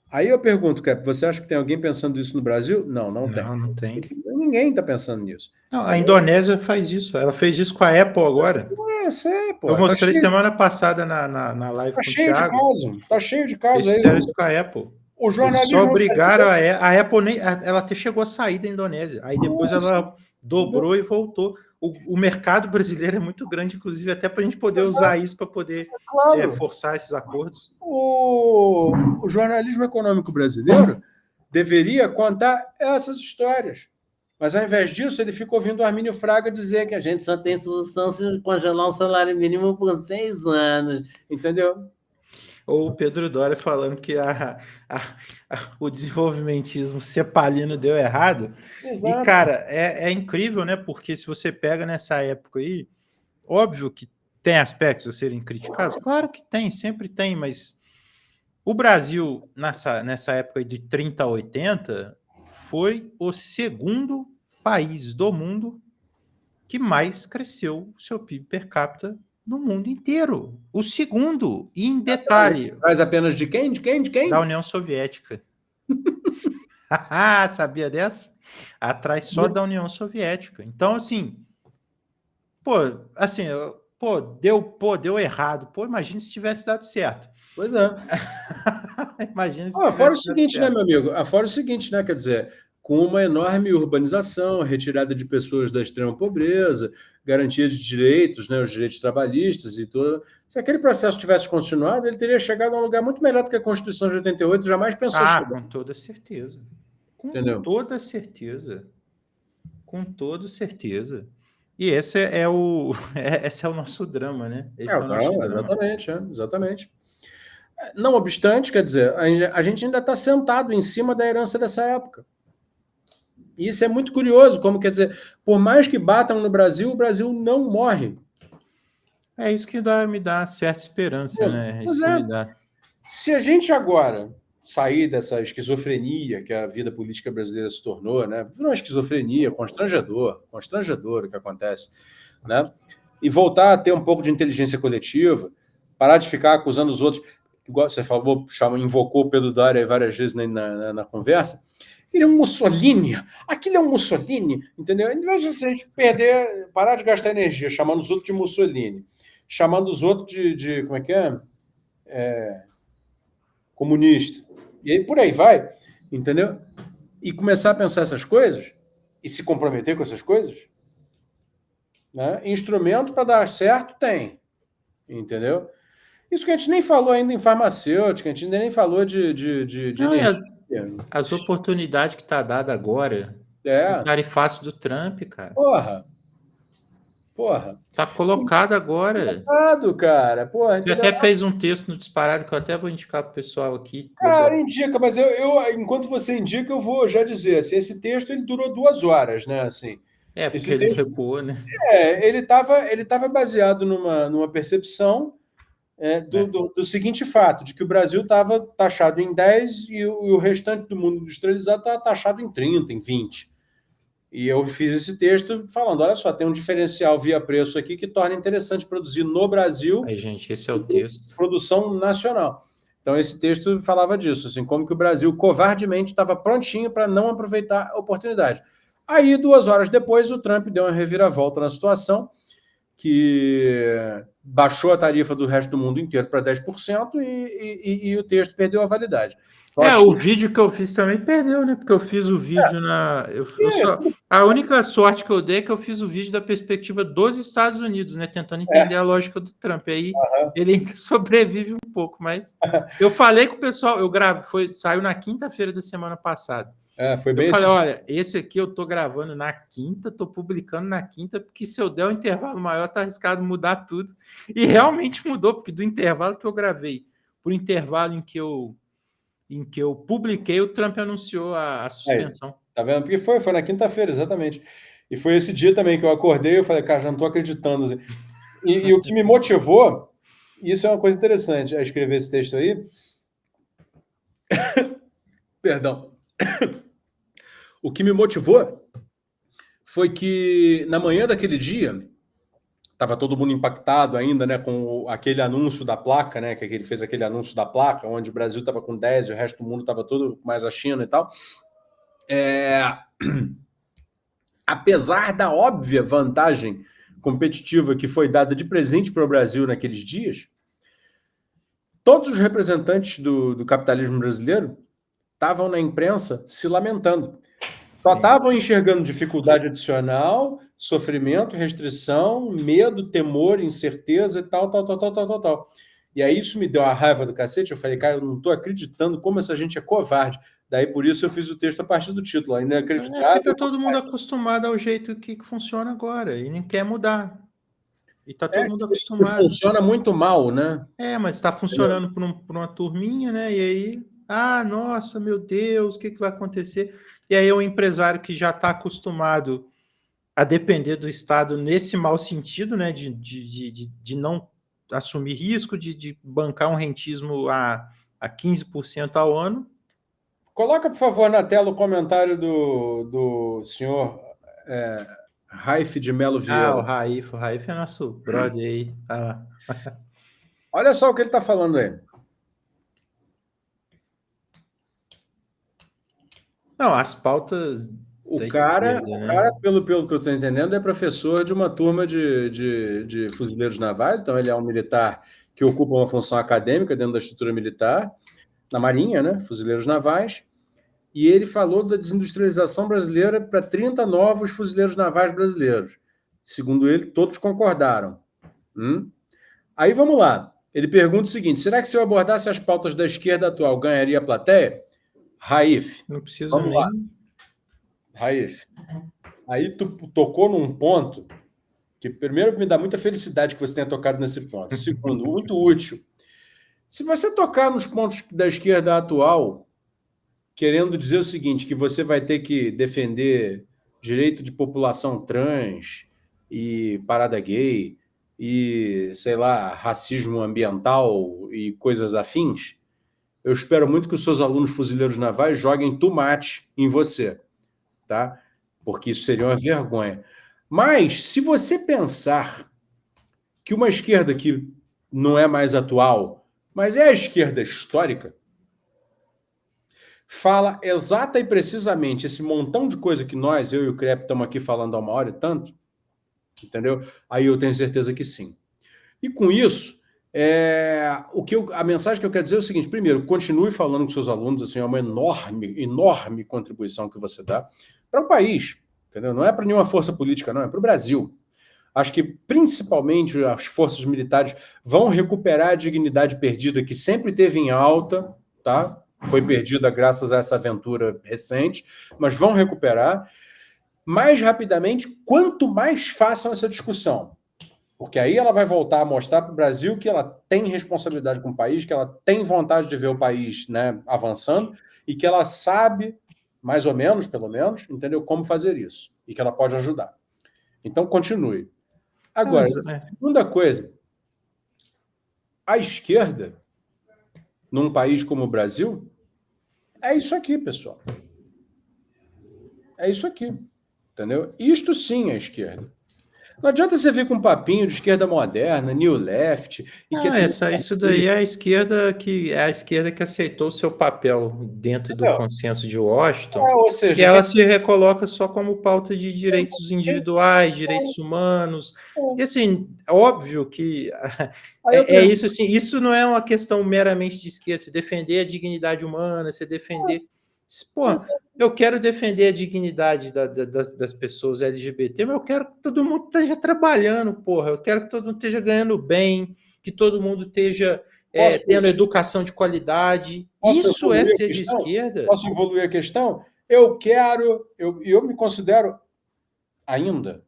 Aí eu pergunto, Cap, você acha que tem alguém pensando isso no Brasil? Não tem. Não tem. Ninguém está pensando nisso. Não, a Indonésia faz isso. Ela fez isso com a Apple agora. Sei, pô. Eu mostrei semana passada na live com o Thiago. Tá cheio de casos aí. Eles fizeram isso com a Apple. O jornalismo só obrigaram a Apple, ela até chegou a sair da Indonésia. Aí depois ela dobrou e voltou. O mercado brasileiro é muito grande, inclusive, até para a gente poder usar isso para poder forçar esses acordos. O jornalismo econômico brasileiro deveria contar essas histórias. Mas, ao invés disso, ele fica ouvindo o Armínio Fraga dizer que a gente só tem solução se congelar o salário mínimo por 6 anos. Entendeu? Ou o Pedro Doria falando que o desenvolvimentismo cepalino deu errado. Exato. E, cara, é incrível, né? Porque se você pega nessa época aí, óbvio que tem aspectos a serem criticados. Claro que tem, sempre tem, mas o Brasil, nessa época de 30 a 80, foi o segundo país do mundo que mais cresceu o seu PIB per capita no mundo inteiro. O segundo, e em detalhe... Mas apenas de quem? De quem? Da União Soviética. Sabia dessa? Atrás só da União Soviética. Então, assim... deu errado. Imagina se tivesse dado certo. Pois é. Imagina se tivesse fora o seguinte, certo. Né, meu amigo? Fora o seguinte, né? Quer dizer, com uma enorme urbanização, retirada de pessoas da extrema pobreza, garantia de direitos, né, os direitos trabalhistas e tudo. Se aquele processo tivesse continuado, ele teria chegado a um lugar muito melhor do que a Constituição de 88 jamais pensou chegar. Com toda certeza. Entendeu? Toda certeza. Com toda certeza. E esse é o nosso drama, né? Esse é o nosso drama. Exatamente. Não obstante, quer dizer, a gente ainda está sentado em cima da herança dessa época. E isso é muito curioso, como quer dizer, por mais que batam no Brasil, o Brasil não morre. É isso que me dá certa esperança, né? Isso Se a gente agora sair dessa esquizofrenia que a vida política brasileira se tornou, né? Virou uma esquizofrenia, constrangedor o que acontece, né? E voltar a ter um pouco de inteligência coletiva, parar de ficar acusando os outros, igual você falou, invocou o Pedro Doria várias vezes na conversa. Ele é um Mussolini, aquilo é um Mussolini, entendeu? Em vez de a gente parar de gastar energia chamando os outros de Mussolini, chamando os outros de como é que é? Comunista. E aí por aí vai, entendeu? E começar a pensar essas coisas e se comprometer com essas coisas, né? Instrumento para dar certo tem, entendeu? Isso que a gente nem falou ainda em farmacêutica, a gente ainda nem falou de Não, e energia. as oportunidades que tá dada agora, o tarifaço do Trump, cara. Porra. Tá colocado agora. Colocado, cara. Porra, Você até fez um texto no Disparado que eu até vou indicar pro pessoal aqui. Cara, indica, mas enquanto você indica, eu vou já dizer, assim, esse texto ele durou 2 horas, né, assim. Porque esse ele texto, recuou, né? ele tava baseado numa percepção do seguinte fato, de que o Brasil estava taxado em 10 e o restante do mundo industrializado estava taxado em 30, em 20. E eu fiz esse texto falando, olha só, tem um diferencial via preço aqui que torna interessante produzir no Brasil. Aí, gente, esse é o texto. Produção nacional. Então, esse texto falava disso, assim, como que o Brasil covardemente estava prontinho para não aproveitar a oportunidade. Aí, 2 horas depois, o Trump deu uma reviravolta na situação, que baixou a tarifa do resto do mundo inteiro para 10% e o texto perdeu a validade. O vídeo que eu fiz também perdeu, né? Porque eu fiz o vídeo a única sorte que eu dei é que eu fiz o vídeo da perspectiva dos Estados Unidos, né? Tentando entender a lógica do Trump. Aí ele ainda sobrevive um pouco, mas eu falei com o pessoal, saiu na quinta-feira da semana passada. Foi bem eu falei, olha, esse aqui eu tô gravando na quinta, tô publicando na quinta, porque se eu der um intervalo maior, tá arriscado mudar tudo. E realmente mudou, porque do intervalo que eu gravei pro intervalo em que eu publiquei, o Trump anunciou a suspensão. Tá vendo? Porque foi na quinta-feira, exatamente. E foi esse dia também que eu acordei, eu falei, cara, já não tô acreditando. Assim. E o que me motivou, isso é uma coisa interessante, a escrever esse texto aí. Perdão. O que me motivou foi que na manhã daquele dia, estava todo mundo impactado ainda, né, com aquele anúncio da placa, né, que ele fez aquele anúncio da placa, onde o Brasil estava com 10 e o resto do mundo estava todo mais a China e tal. Apesar da óbvia vantagem competitiva que foi dada de presente para o Brasil naqueles dias, todos os representantes do capitalismo brasileiro estavam na imprensa se lamentando. Só estavam enxergando dificuldade adicional, sofrimento, restrição, medo, temor, incerteza e tal. E aí isso me deu uma raiva do cacete. Eu falei, cara, eu não estou acreditando como essa gente é covarde. Daí por isso eu fiz o texto a partir do título. Ainda é acreditável. Porque tá todo mundo acostumado ao jeito que funciona agora e nem quer mudar. E tá todo mundo acostumado. Funciona muito mal, né? Mas está funcionando por uma turminha, né? E aí, nossa, meu Deus, o que vai acontecer? E aí o empresário que já está acostumado a depender do Estado nesse mau sentido, né? De não assumir risco, de bancar um rentismo a 15% ao ano. Coloca, por favor, na tela o comentário do senhor Raif de Melo Vieira. O Raif é nosso brother aí. Olha só o que ele está falando aí. Não, as pautas O cara, pelo que eu estou entendendo, é professor de uma turma de fuzileiros navais, então ele é um militar que ocupa uma função acadêmica dentro da estrutura militar, na Marinha, né? Fuzileiros navais, e ele falou da desindustrialização brasileira para 30 novos fuzileiros navais brasileiros. Segundo ele, todos concordaram. Aí vamos lá. Ele pergunta o seguinte: será que se eu abordasse as pautas da esquerda atual, ganharia a plateia? Raif. Não precisa vamos nem... lá. Raif, aí tu tocou num ponto que, primeiro, me dá muita felicidade que você tenha tocado nesse ponto. Segundo, muito útil. Se você tocar nos pontos da esquerda atual, querendo dizer o seguinte, que você vai ter que defender direito de população trans e parada gay e, sei lá, racismo ambiental e coisas afins, eu espero muito que os seus alunos fuzileiros navais joguem tomate em você, tá? Porque isso seria uma vergonha. Mas, se você pensar que uma esquerda que não é mais atual, mas é a esquerda histórica, fala exata e precisamente esse montão de coisa que nós, eu e o Crepe, estamos aqui falando há 1 hora e tanto, entendeu? Aí eu tenho certeza que sim. E com isso, a mensagem que eu quero dizer é o seguinte: primeiro, continue falando com seus alunos, assim, é uma enorme, enorme contribuição que você dá para o país, entendeu? Não é para nenhuma força política, não, é para o Brasil. Acho que, principalmente, as forças militares vão recuperar a dignidade perdida que sempre teve em alta, tá? Foi perdida graças a essa aventura recente, mas vão recuperar mais rapidamente quanto mais façam essa discussão. Porque aí ela vai voltar a mostrar para o Brasil que ela tem responsabilidade com o país, que ela tem vontade de ver o país, né, avançando e que ela sabe, mais ou menos, pelo menos, entendeu, como fazer isso e que ela pode ajudar. Então, continue. Agora, segunda coisa, a esquerda, num país como o Brasil, é isso aqui, pessoal. É isso aqui, entendeu? Isto sim é esquerda. Não adianta você vir com um papinho de esquerda moderna, new left. Isso daí é a esquerda que aceitou o seu papel dentro do consenso de Washington, ou seja, e ela se recoloca só como pauta de direitos individuais, direitos humanos. E assim, óbvio que isso assim, isso não é uma questão meramente de esquerda, se defender a dignidade humana, se defender. Pô, eu quero defender a dignidade das pessoas LGBT, mas eu quero que todo mundo esteja trabalhando, porra. Eu quero que todo mundo esteja ganhando bem, que todo mundo esteja tendo educação de qualidade. Isso é ser de esquerda? Posso evoluir a questão? Eu me considero ainda,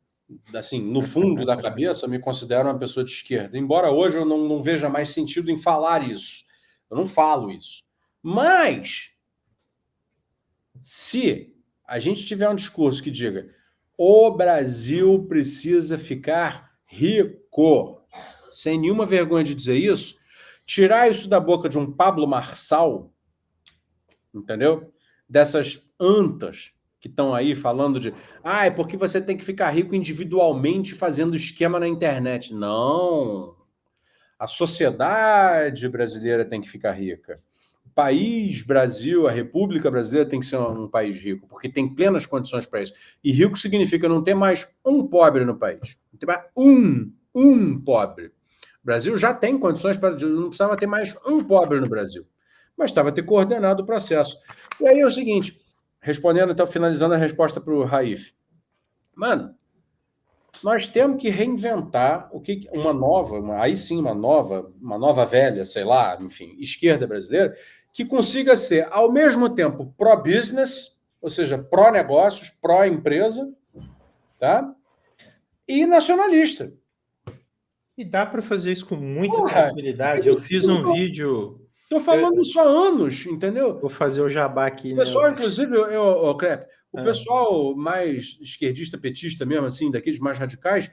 assim, no fundo da cabeça, me considero uma pessoa de esquerda. Embora hoje eu não veja mais sentido em falar isso. Eu não falo isso. Mas, se a gente tiver um discurso que diga o Brasil precisa ficar rico, sem nenhuma vergonha de dizer isso, tirar isso da boca de um Pablo Marçal, entendeu? Dessas antas que estão aí falando de é porque você tem que ficar rico individualmente fazendo esquema na internet. Não. A sociedade brasileira tem que ficar rica. O país Brasil, a República Brasileira tem que ser um país rico, porque tem plenas condições para isso. E rico significa não ter mais um pobre no país. Não ter mais um pobre. O Brasil já tem condições para... Não precisava ter mais um pobre no Brasil. Mas estava a ter coordenado o processo. E aí é o seguinte, respondendo, então, finalizando a resposta para o Raif. Mano, nós temos que reinventar uma nova velha, sei lá, enfim, esquerda brasileira, que consiga ser, ao mesmo tempo, pró-business, ou seja, pró-negócios, pró-empresa, tá? E nacionalista. E dá para fazer isso com muita facilidade. Eu fiz um vídeo... Estou falando isso há anos, entendeu? Vou fazer o jabá aqui. O pessoal, inclusive, Crepe, o pessoal mais esquerdista, petista mesmo, assim, daqueles mais radicais,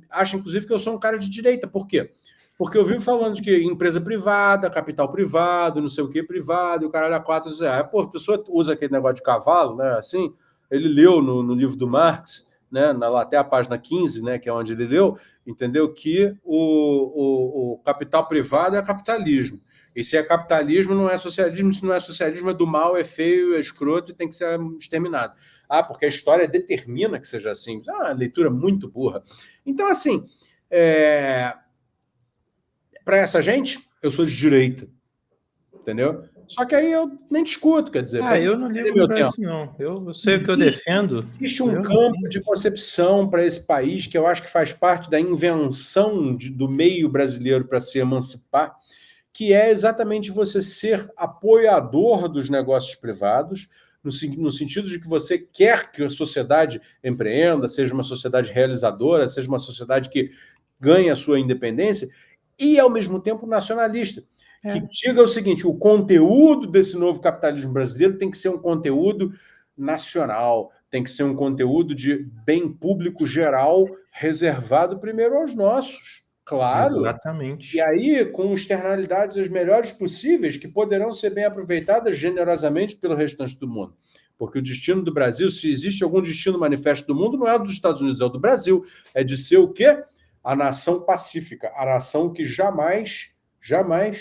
acha, inclusive, que eu sou um cara de direita. Por quê? Porque eu vivo falando de que empresa privada, capital privado, não sei o que privado, e o caralho a quatro. Pô, a pessoa usa aquele negócio de cavalo, né? Assim, ele leu no livro do Marx, né, até a página 15, né, que é onde ele leu, entendeu? Que o capital privado é capitalismo. E se é capitalismo, não é socialismo. Se não é socialismo, é do mal, é feio, é escroto e tem que ser exterminado. Porque a história determina que seja assim. É uma leitura muito burra. Então, assim, para essa gente, eu sou de direita. Entendeu? Só que aí eu nem discuto, quer dizer... eu não ligo para isso, não. Eu sei o que eu defendo. Existe um campo de concepção para esse país que eu acho que faz parte da invenção do meio brasileiro para se emancipar, que é exatamente você ser apoiador dos negócios privados, no sentido de que você quer que a sociedade empreenda, seja uma sociedade realizadora, seja uma sociedade que ganhe a sua independência, e, ao mesmo tempo, nacionalista. Que diga o seguinte, o conteúdo desse novo capitalismo brasileiro tem que ser um conteúdo nacional, tem que ser um conteúdo de bem público geral, reservado primeiro aos nossos. Claro. Exatamente. E aí, com externalidades as melhores possíveis, que poderão ser bem aproveitadas generosamente pelo restante do mundo. Porque o destino do Brasil, se existe algum destino manifesto do mundo, não é o dos Estados Unidos, é o do Brasil. É de ser o quê? A nação pacífica, a nação que jamais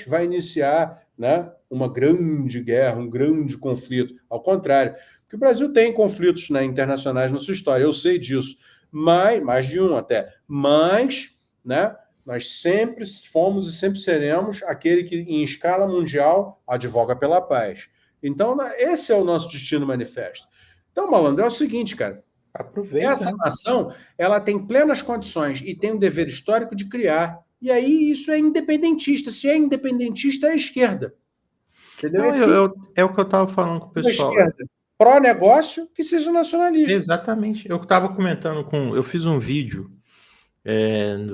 vai iniciar, né, uma grande guerra, um grande conflito. Ao contrário, porque o Brasil tem conflitos, né, internacionais na sua história, eu sei disso, mas, mais de um até, mas, né, nós sempre fomos e sempre seremos aquele que, em escala mundial, advoga pela paz. Então, esse é o nosso destino manifesto. Então, malandro, é o seguinte, cara. Aproveita. Essa nação, ela tem plenas condições e tem um dever histórico de criar. E aí isso é independentista. Se é independentista, é a esquerda. Entendeu? Não, é o que eu estava falando com o pessoal. Esquerda. Pró-negócio, que seja nacionalista. Exatamente. Eu estava comentando eu fiz um vídeo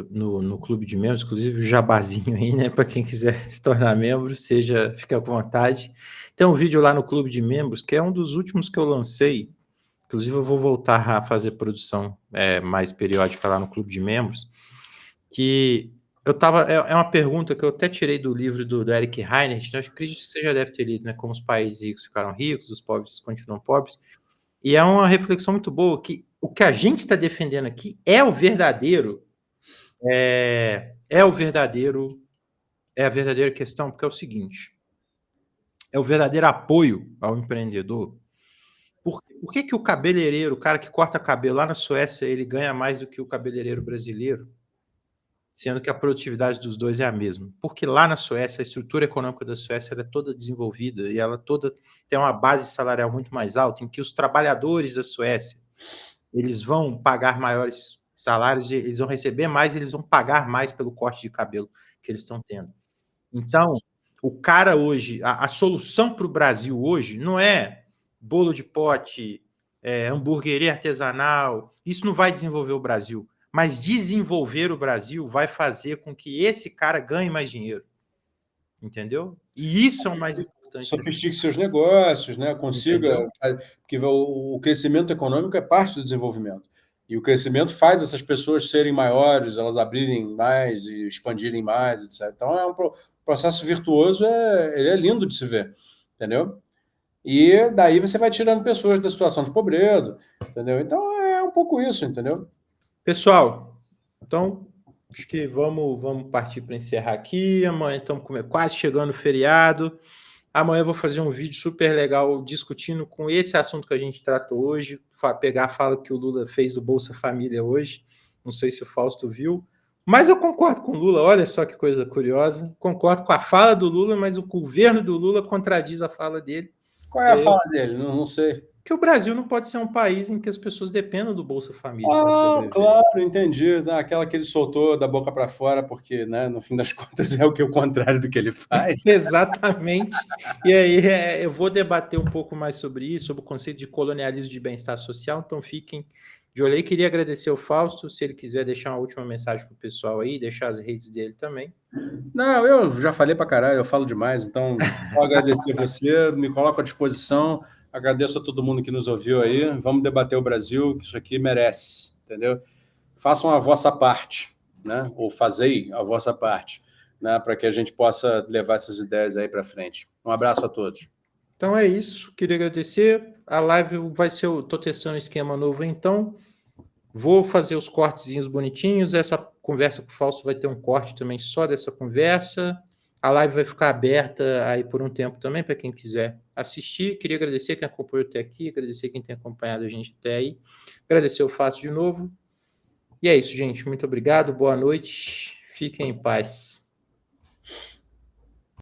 no Clube de Membros, inclusive o jabazinho aí, né? Para quem quiser se tornar membro, fica à vontade. Tem um vídeo lá no Clube de Membros, que é um dos últimos que eu lancei. Inclusive, eu vou voltar a fazer produção mais periódica lá no Clube de Membros, que eu tava. É uma pergunta que eu até tirei do livro do Eric Reinert, eu acredito que você já deve ter lido, né? Como os países ricos ficaram ricos, os pobres continuam pobres. E é uma reflexão muito boa, que o que a gente está defendendo aqui é o verdadeiro, é a verdadeira questão, porque é o seguinte, é o verdadeiro apoio ao empreendedor. Por que o cabeleireiro, o cara que corta cabelo lá na Suécia, ele ganha mais do que o cabeleireiro brasileiro, sendo que a produtividade dos dois é a mesma? Porque lá na Suécia, a estrutura econômica da Suécia é toda desenvolvida e ela toda tem uma base salarial muito mais alta, em que os trabalhadores da Suécia, eles vão pagar maiores salários, eles vão receber mais, eles vão pagar mais pelo corte de cabelo que eles estão tendo. Então, o cara hoje, a solução para o Brasil hoje não é bolo de pote, hamburgueria artesanal, isso não vai desenvolver o Brasil, mas desenvolver o Brasil vai fazer com que esse cara ganhe mais dinheiro, entendeu? E isso é o mais importante. Sofistique seus negócios, né? Consiga, porque o crescimento econômico é parte do desenvolvimento. E o crescimento faz essas pessoas serem maiores, elas abrirem mais e expandirem mais, etc. Então, é um processo virtuoso, ele é lindo de se ver, entendeu? E daí você vai tirando pessoas da situação de pobreza, entendeu? Então, é um pouco isso, entendeu? Pessoal, então, acho que vamos partir para encerrar aqui. Amanhã estamos quase chegando o feriado. Amanhã eu vou fazer um vídeo super legal discutindo com esse assunto que a gente tratou hoje, pegar a fala que o Lula fez do Bolsa Família hoje. Não sei se o Fausto viu, mas eu concordo com o Lula. Olha só que coisa curiosa. Concordo com a fala do Lula, mas o governo do Lula contradiz a fala dele. Qual é a fala dele? Não sei. Que o Brasil não pode ser um país em que as pessoas dependam do Bolsa Família. Claro, entendi. Aquela que ele soltou da boca para fora, porque, né, no fim das contas, é o contrário do que ele faz. Exatamente. E aí eu vou debater um pouco mais sobre isso, sobre o conceito de colonialismo de bem-estar social, então fiquem de olho aí. Queria agradecer ao Fausto, se ele quiser deixar uma última mensagem para o pessoal aí, deixar as redes dele também. Não, eu já falei para caralho, eu falo demais, então só agradecer você, me coloco à disposição. Agradeço a todo mundo que nos ouviu aí. Vamos debater o Brasil, que isso aqui merece, entendeu? Façam a vossa parte, né? Ou fazei a vossa parte, né? Para que a gente possa levar essas ideias aí para frente. Um abraço a todos. Então é isso. Queria agradecer. A live vai ser, eu estou testando um esquema novo, então vou fazer os cortezinhos bonitinhos. Essa conversa com o Fausto vai ter um corte também só dessa conversa. A live vai ficar aberta aí por um tempo também, para quem quiser assistir. Queria agradecer quem acompanhou até aqui, agradecer quem tem acompanhado a gente até aí. Agradecer o Fausto de novo. E é isso, gente. Muito obrigado, boa noite. Fiquem em paz.